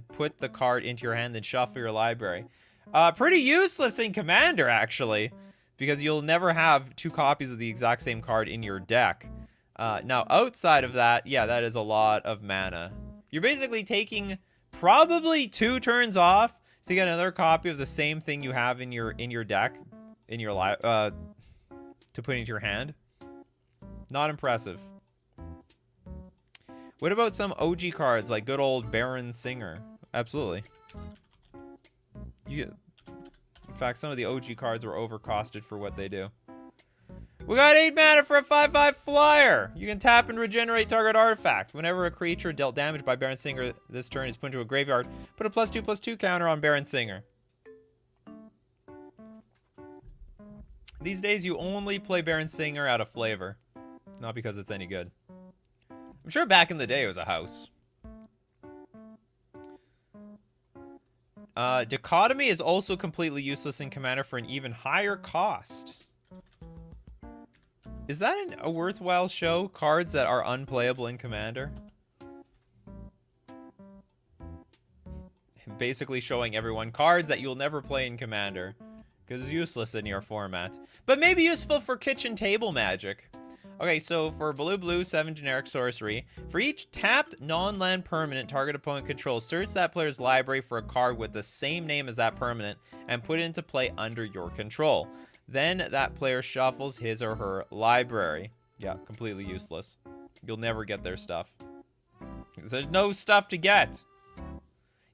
[SPEAKER 1] put the card into your hand, then shuffle your library. Pretty useless in Commander, actually, because you'll never have 2 copies of the exact same card in your deck. Now, outside of that, yeah, that is a lot of mana. You're basically taking probably 2 turns off to get another copy of the same thing you have in your deck, to put into your hand. Not impressive. What about some OG cards like good old Baron Singer? Absolutely. In fact, some of the OG cards were overcosted for what they do. We got 8 mana for a 5/5 flyer. You can tap and regenerate target artifact. Whenever a creature dealt damage by Baron Singer this turn is put into a graveyard, put a +2/+2 counter on Baron Singer. These days, you only play Baron Singer out of flavor. Not because it's any good. I'm sure back in the day it was a house. Dichotomy is also completely useless in Commander for an even higher cost. Is that a worthwhile show? Cards that are unplayable in Commander? Basically showing everyone cards that you'll never play in Commander. Because it's useless in your format. But maybe useful for kitchen table magic. Okay, so for blue, 7 generic sorcery. For each tapped non-land permanent target opponent controls, search that player's library for a card with the same name as that permanent and put it into play under your control. Then that player shuffles his or her library. Yeah, completely useless. You'll never get their stuff. There's no stuff to get.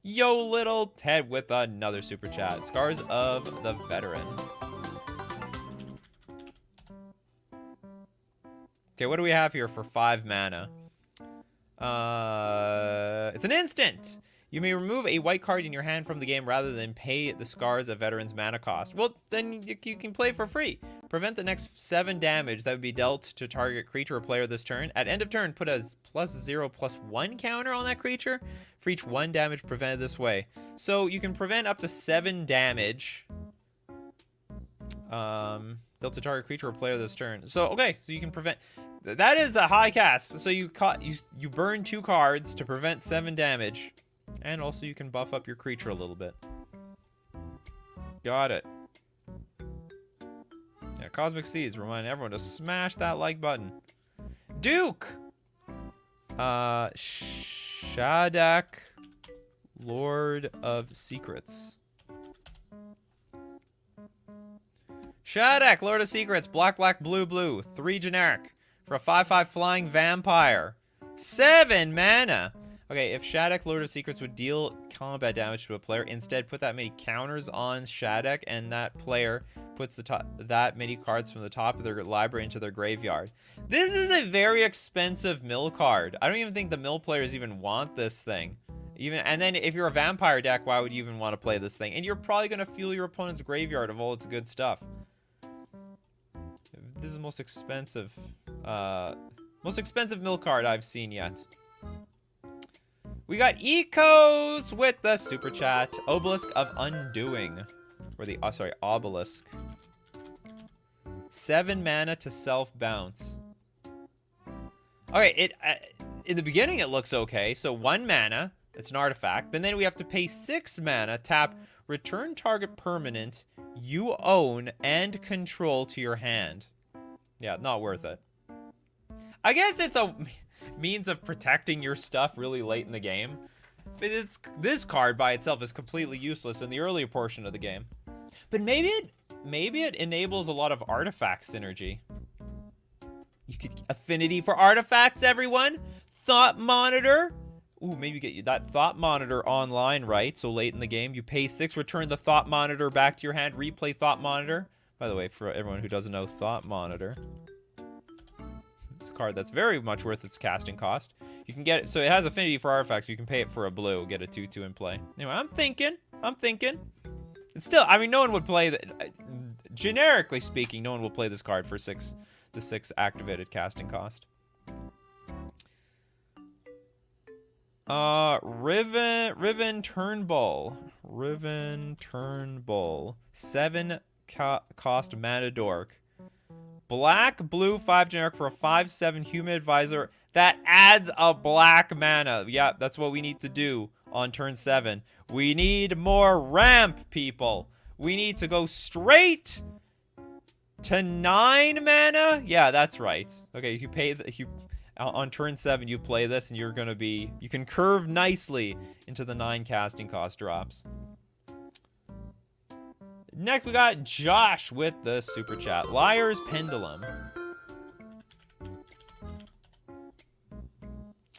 [SPEAKER 1] Yo, little Ted with another super chat. Scars of the Veteran. Okay, what do we have here for 5 mana? It's an instant. You may remove a white card in your hand from the game rather than pay the Scars of Veteran's mana cost. Well, then you can play for free. Prevent the next 7 damage that would be dealt to target creature or player this turn. At end of turn, put a +0/+1 counter on that creature for each 1 damage prevented this way. So you can prevent up to 7 damage dealt to target creature or player this turn. So, okay, so you can prevent... That is a high cast. So you burn 2 cards to prevent 7 damage. And also you can buff up your creature a little bit. Got it. Yeah, Cosmic Seeds remind everyone to smash that like button. Duke! Shadak, Lord of Secrets. Shadak, Lord of Secrets, black, black, blue, blue. 3 generic. For a 5/5 flying vampire. 7 mana. Okay, if Shadak, Lord of Secrets, would deal combat damage to a player, instead put that many counters on Shadak, and that player puts that many cards from the top of their library into their graveyard. This is a very expensive mill card. I don't even think the mill players even want this thing. And then if you're a vampire deck, why would you even want to play this thing? And you're probably going to fuel your opponent's graveyard of all its good stuff. This is the most expensive mill card I've seen yet. We got Ecos with the super chat. Obelisk of Undoing. Or the, sorry, Obelisk. 7 mana to self-bounce. Okay, in the beginning it looks okay. So 1 mana, it's an artifact. But then we have to pay 6 mana, tap, return target permanent you own and control to your hand. Yeah, not worth it. I guess it's a means of protecting your stuff really late in the game. But this card by itself is completely useless in the earlier portion of the game. But maybe it enables a lot of artifact synergy. You could affinity for artifacts, everyone. Thought Monitor. Ooh, maybe get you that Thought Monitor online, right? So late in the game, you pay 6, return the Thought Monitor back to your hand, replay Thought Monitor. By the way, for everyone who doesn't know Thought Monitor, it's a card that's very much worth its casting cost. You can get it, so it has affinity for artifacts. You can pay it for a blue, get a 2/2 in play. Anyway, I'm thinking. And still, I mean, no one would play that. Generically speaking, no one will play this card for the 6 activated casting cost. Riven Turnbull. 7 cost mana dork. Black, blue, 5 generic for a 5/7 human advisor that adds a black mana. Yeah, that's what we need to do on turn 7. We need more ramp, people. We need to go straight to 9 mana. Yeah, that's right. Okay, if you on turn 7 you play this, and you can curve nicely into the 9 casting cost drops. Next, we got Josh with the super chat. Liar's Pendulum.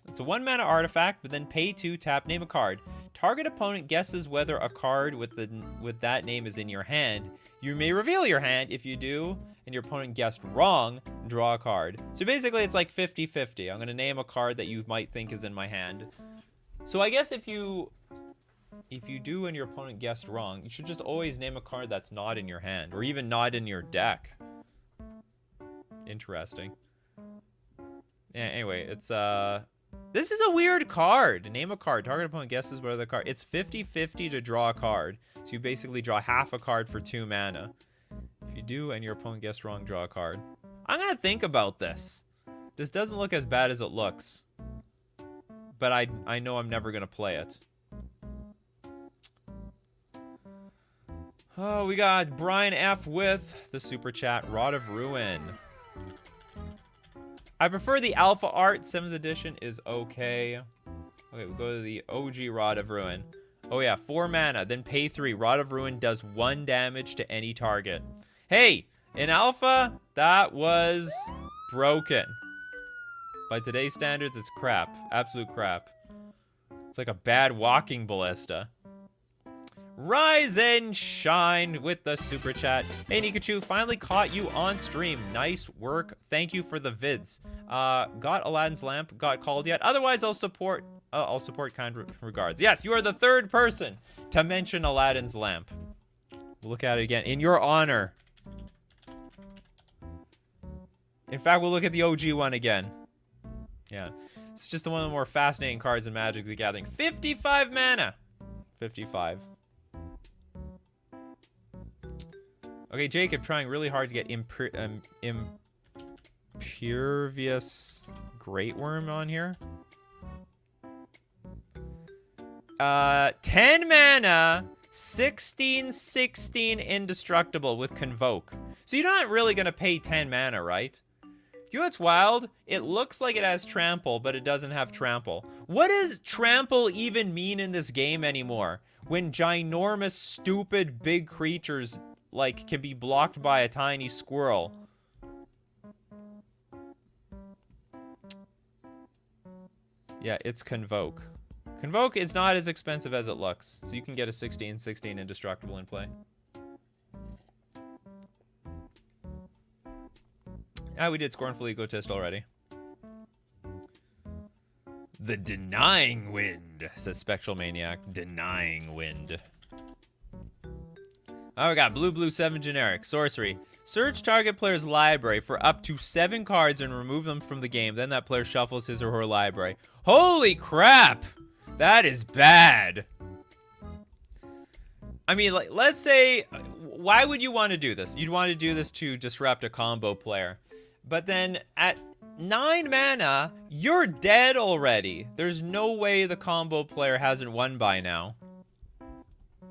[SPEAKER 1] It's a 1 mana artifact, but then pay 2, tap, name a card. Target opponent guesses whether a card with that name is in your hand. You may reveal your hand. If you do, and your opponent guessed wrong, draw a card. So basically, it's like 50-50. I'm going to name a card that you might think is in my hand. So I guess if you do and your opponent guessed wrong, you should just always name a card that's not in your hand, or even not in your deck. Interesting. Yeah, anyway, it's this is a weird card. Name a card. Target opponent guesses whether the card. It's 50-50 to draw a card. So you basically draw half a card for 2 mana. If you do and your opponent guessed wrong, draw a card. I'm gonna think about this. This doesn't look as bad as it looks. But I know I'm never gonna play it. Oh, we got Brian F. with the super chat. Rod of Ruin. I prefer the alpha art. 7th edition is okay. Okay, we'll go to the OG Rod of Ruin. Oh yeah, 4 mana, then pay 3. Rod of Ruin does 1 damage to any target. Hey, in alpha, that was broken. By today's standards, it's crap. Absolute crap. It's like a bad walking ballista. Rise and shine with the super chat. Hey Nikachu, finally caught you on stream. Nice work. Thank you for the vids. Got Aladdin's lamp, got called yet. Otherwise, I'll support I'll support kind regards. Yes, you are the third person to mention Aladdin's lamp. We'll look at it again. In your honor. In fact, we'll look at the OG one again. Yeah. It's just one of the more fascinating cards in Magic the Gathering. 55 mana. 55. Okay, Jacob trying really hard to get Impervious Great Worm on here. 10 mana, 16/16 indestructible with Convoke. So you're not really going to pay 10 mana, right? Do you know what's wild? It looks like it has Trample, but it doesn't have Trample. What does Trample even mean in this game anymore? When ginormous, stupid, big creatures, like, can be blocked by a tiny squirrel. Yeah, it's Convoke. Convoke is not as expensive as it looks, so you can get a 16/16 indestructible in play. Ah, we did Scornful Egotist already. The Denying Wind, says Spectral Maniac. Denying Wind. Oh, we got blue 7 generic. Sorcery. Search target player's library for up to 7 cards and remove them from the game. Then that player shuffles his or her library. Holy crap! That is bad. I mean, like, let's say, why would you want to do this? You'd want to do this to disrupt a combo player. But then at 9 mana, you're dead already. There's no way the combo player hasn't won by now.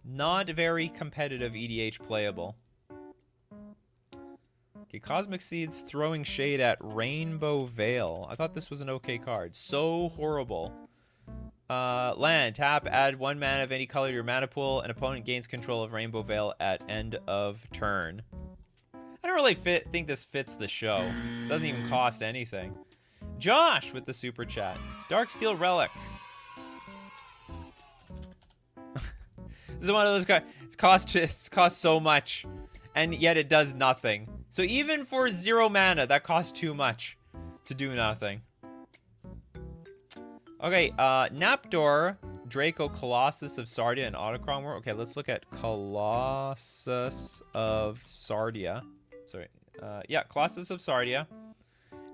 [SPEAKER 1] Not very competitive EDH playable. Okay, Cosmic Seeds throwing shade at Rainbow Veil. I thought this was an okay card. So horrible. Land, tap, add 1 mana of any color to your mana pool. An opponent gains control of Rainbow Veil at end of turn. I don't really think this fits the show. This doesn't even cost anything. Josh with the super chat. Darksteel Relic. This is one of those cards. It costs so much, and yet it does nothing. So even for 0 mana, that costs too much to do nothing. Okay, Napdor, Draco, Colossus of Sardia, and Autochron War. Okay, let's look at Colossus of Sardia. Sorry. Yeah, Colossus of Sardia.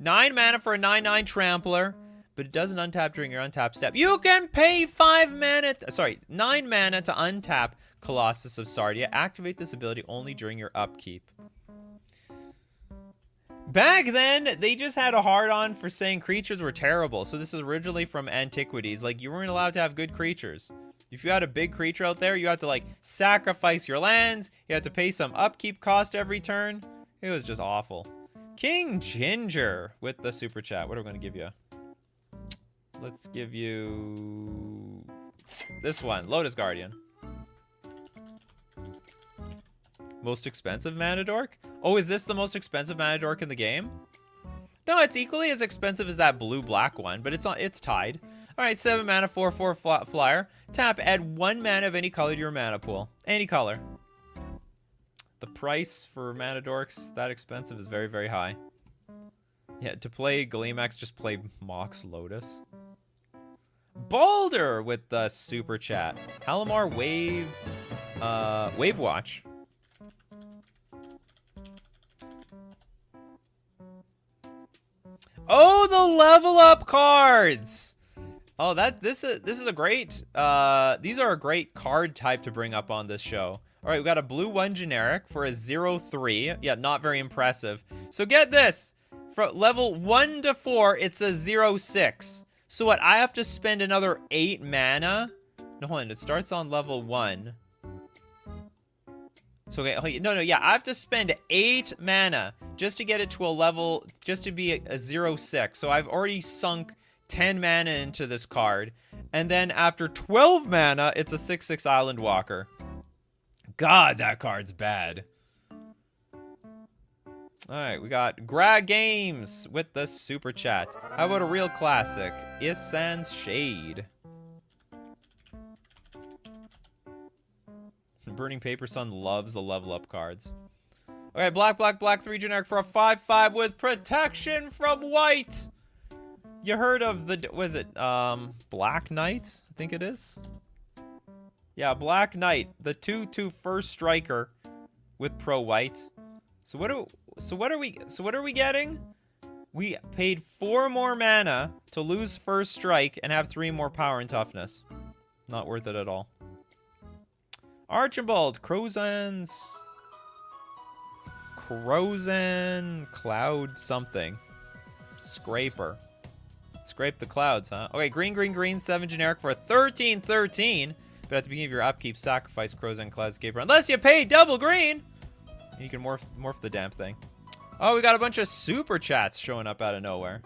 [SPEAKER 1] 9 mana for a 9/9 Trampler, but it doesn't untap during your untap step. You can pay 9 mana to untap Colossus of Sardia. Activate this ability only during your upkeep. Back then, they just had a hard-on for saying creatures were terrible. So this is originally from Antiquities. Like, you weren't allowed to have good creatures. If you had a big creature out there, you had to, like, sacrifice your lands. You had to pay some upkeep cost every turn. It was just awful. King Ginger with the super chat. What are we going to give you? Let's give you this one. Lotus Guardian. Most expensive mana dork? Oh, is this the most expensive mana dork in the game? No, it's equally as expensive as that blue-black one, but it's tied. All right, 7 mana, 4/4 flyer. Tap, add 1 mana of any color to your mana pool. Any color. The price for mana dorks that expensive is very, very high. Yeah, to play Gleamax, just play Mox Lotus. Balder with the super chat. Halimar Wave Watch. Oh, the level up cards. Oh, this is a great these are a great card type to bring up on this show. All right, we got a blue 1 generic for a 0/3. Yeah, not very impressive. So get this. From level 1 to 4, it's a 0/6. So what, I have to spend another 8 mana? No, hold on, it starts on level 1. So, okay, no, yeah, I have to spend 8 mana just to get it to a level, just to be a 0/6. So I've already sunk 10 mana into this card. And then after 12 mana, it's a 6/6 Island Walker. God, that card's bad. All right, we got Grag Games with the super chat. How about a real classic? Isan's Shade. Burning Paper Sun loves the level up cards. Okay, black 3 generic for a 5/5 with protection from white. You heard of the, was it, Black Knight? I think it is. Yeah, Black Knight, the 2/2 first striker with Pro White. So what are we getting? We paid 4 more mana to lose first strike and have 3 more power and toughness. Not worth it at all. Archibald, Crozan, Cloud something. Scraper. Scrape the clouds, huh? Okay, green, 7 generic for a 13/13. But at the beginning of your upkeep, sacrifice Crozan Cloudscaper. Unless you pay double green! You can morph the damn thing. Oh, we got a bunch of super chats showing up out of nowhere.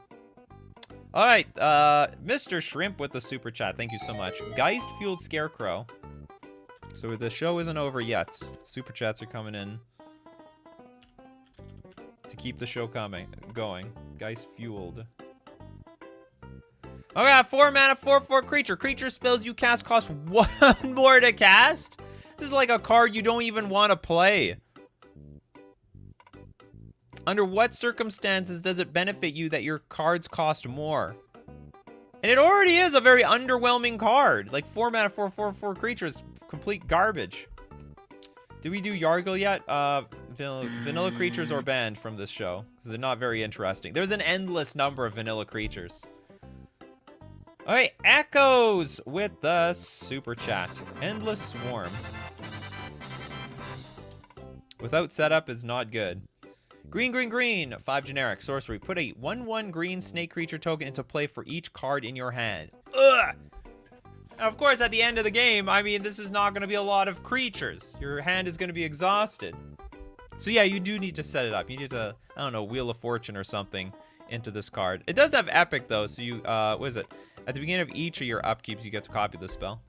[SPEAKER 1] Alright, Mr. Shrimp with the super chat. Thank you so much. Geist Fueled Scarecrow. So the show isn't over yet. Super chats are coming in to keep the show going. Geist Fueled. Okay, 4 mana, 4/4 creature. Creature spells you cast cost 1 more to cast? This is like a card you don't even want to play. Under what circumstances does it benefit you that your cards cost more? And it already is a very underwhelming card. Like 4 mana, 4/4 creatures, complete garbage. Did we do Yargle yet? Vanilla creatures are banned from this show because they're not very interesting. There's an endless number of vanilla creatures. All right, Echoes with the super chat. Endless Swarm. Without setup is not good. Green, 5 generic sorcery. Put a 1/1 green snake creature token into play for each card in your hand. Ugh! Now, of course, at the end of the game, I mean, this is not going to be a lot of creatures. Your hand is going to be exhausted. So yeah, you do need to set it up. You need to, I don't know, Wheel of Fortune or something into this card. It does have Epic, though, so you, what is it? At the beginning of each of your upkeeps, you get to copy the spell.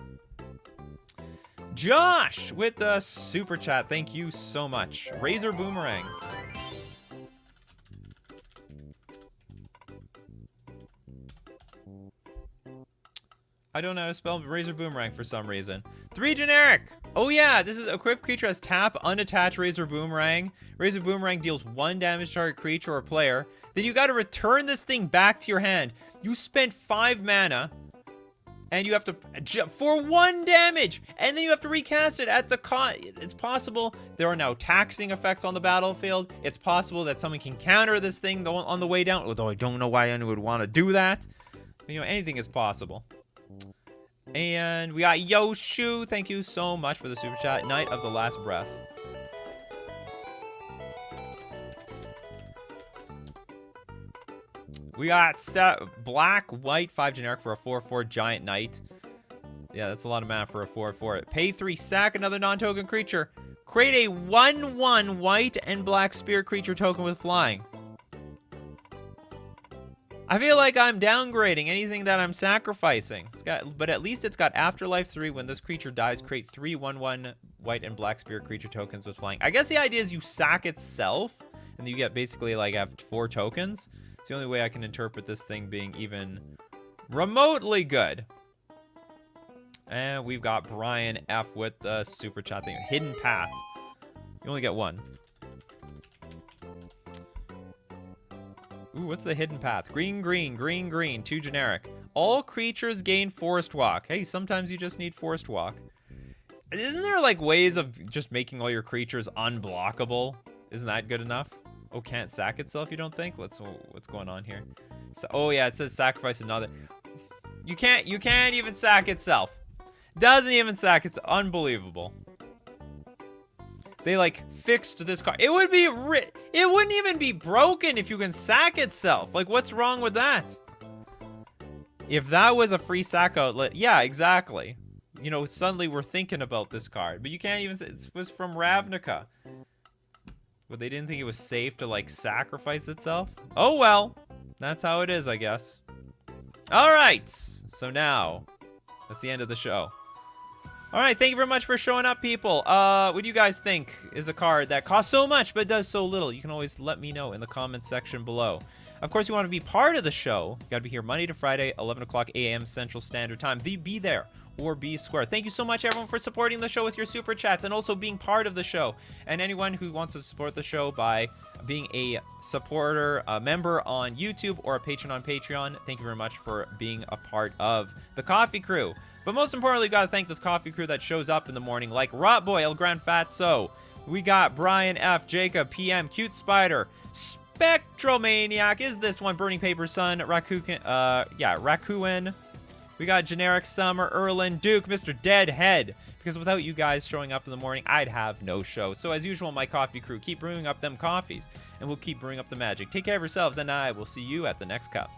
[SPEAKER 1] Josh with the super chat. Thank you so much. Razor Boomerang. I don't know how to spell Razor Boomerang for some reason. 3 generic. Oh yeah, this is equipped creature has tap, unattach Razor Boomerang. Razor Boomerang deals 1 damage to target creature or player. Then you got to return this thing back to your hand. You spent 5 mana, and you have to for 1 damage, and then you have to recast it at the It's possible there are now taxing effects on the battlefield. It's possible that someone can counter this thing on the way down, although I don't know why anyone would want to do that. You know, anything is possible. And we got Yoshu. Thank you so much for the super chat. Night of the Last Breath. We got black, white, 5 generic for a 4/4 giant knight. Yeah, that's a lot of mana for a 4/4. Pay 3, sack another non-token creature. Create a 1/1 white and black spirit creature token with flying. I feel like I'm downgrading anything that I'm sacrificing. But at least it's got Afterlife 3. When this creature dies, create 3 1/1 white and black spirit creature tokens with flying. I guess the idea is you sack itself, and you get basically like have 4 tokens. It's the only way I can interpret this thing being even remotely good. And we've got Brian F with the super chat thing. Hidden Path. You only get 1. Ooh, what's the hidden path? Green, 2 generic. All creatures gain Forest Walk. Hey, sometimes you just need Forest Walk. Isn't there like ways of just making all your creatures unblockable? Isn't that good enough? Oh, can't sack itself, you don't think? What's going on here? So, oh yeah, it says sacrifice another. You can't even sack itself. Doesn't even sack. It's unbelievable. They like fixed this card. It wouldn't even be broken if you can sack itself. Like, what's wrong with that? If that was a free sack outlet, yeah, exactly. You know, suddenly we're thinking about this card, but you can't even. It was from Ravnica, but they didn't think it was safe to like sacrifice itself. Oh well, that's how it is, I guess. All right, so now that's the end of the show. All right, thank you very much for showing up, people. What do you guys think is a card that costs so much but does so little? You can always let me know in the comments section below. Of course, you want to be part of the show. You got to be here Monday to Friday, 11 o'clock a.m. Central Standard Time. Be there or be square. Thank you so much, everyone, for supporting the show with your super chats and also being part of the show. And anyone who wants to support the show by being a supporter, a member on YouTube, or a patron on Patreon, thank you very much for being a part of the Coffee Crew. But most importantly, we got to thank the Coffee Crew that shows up in the morning, like Rotboy, El Gran Fatso. We got Brian F, Jacob, PM, Cute Spider, Spectromaniac, is this one, Burning Paper Sun, Raccoon. We got Generic Summer, Erlin, Duke, Mr. Deadhead. Because without you guys showing up in the morning, I'd have no show. So as usual, my Coffee Crew, keep brewing up them coffees. And we'll keep brewing up the magic. Take care of yourselves, and I will see you at the next cup.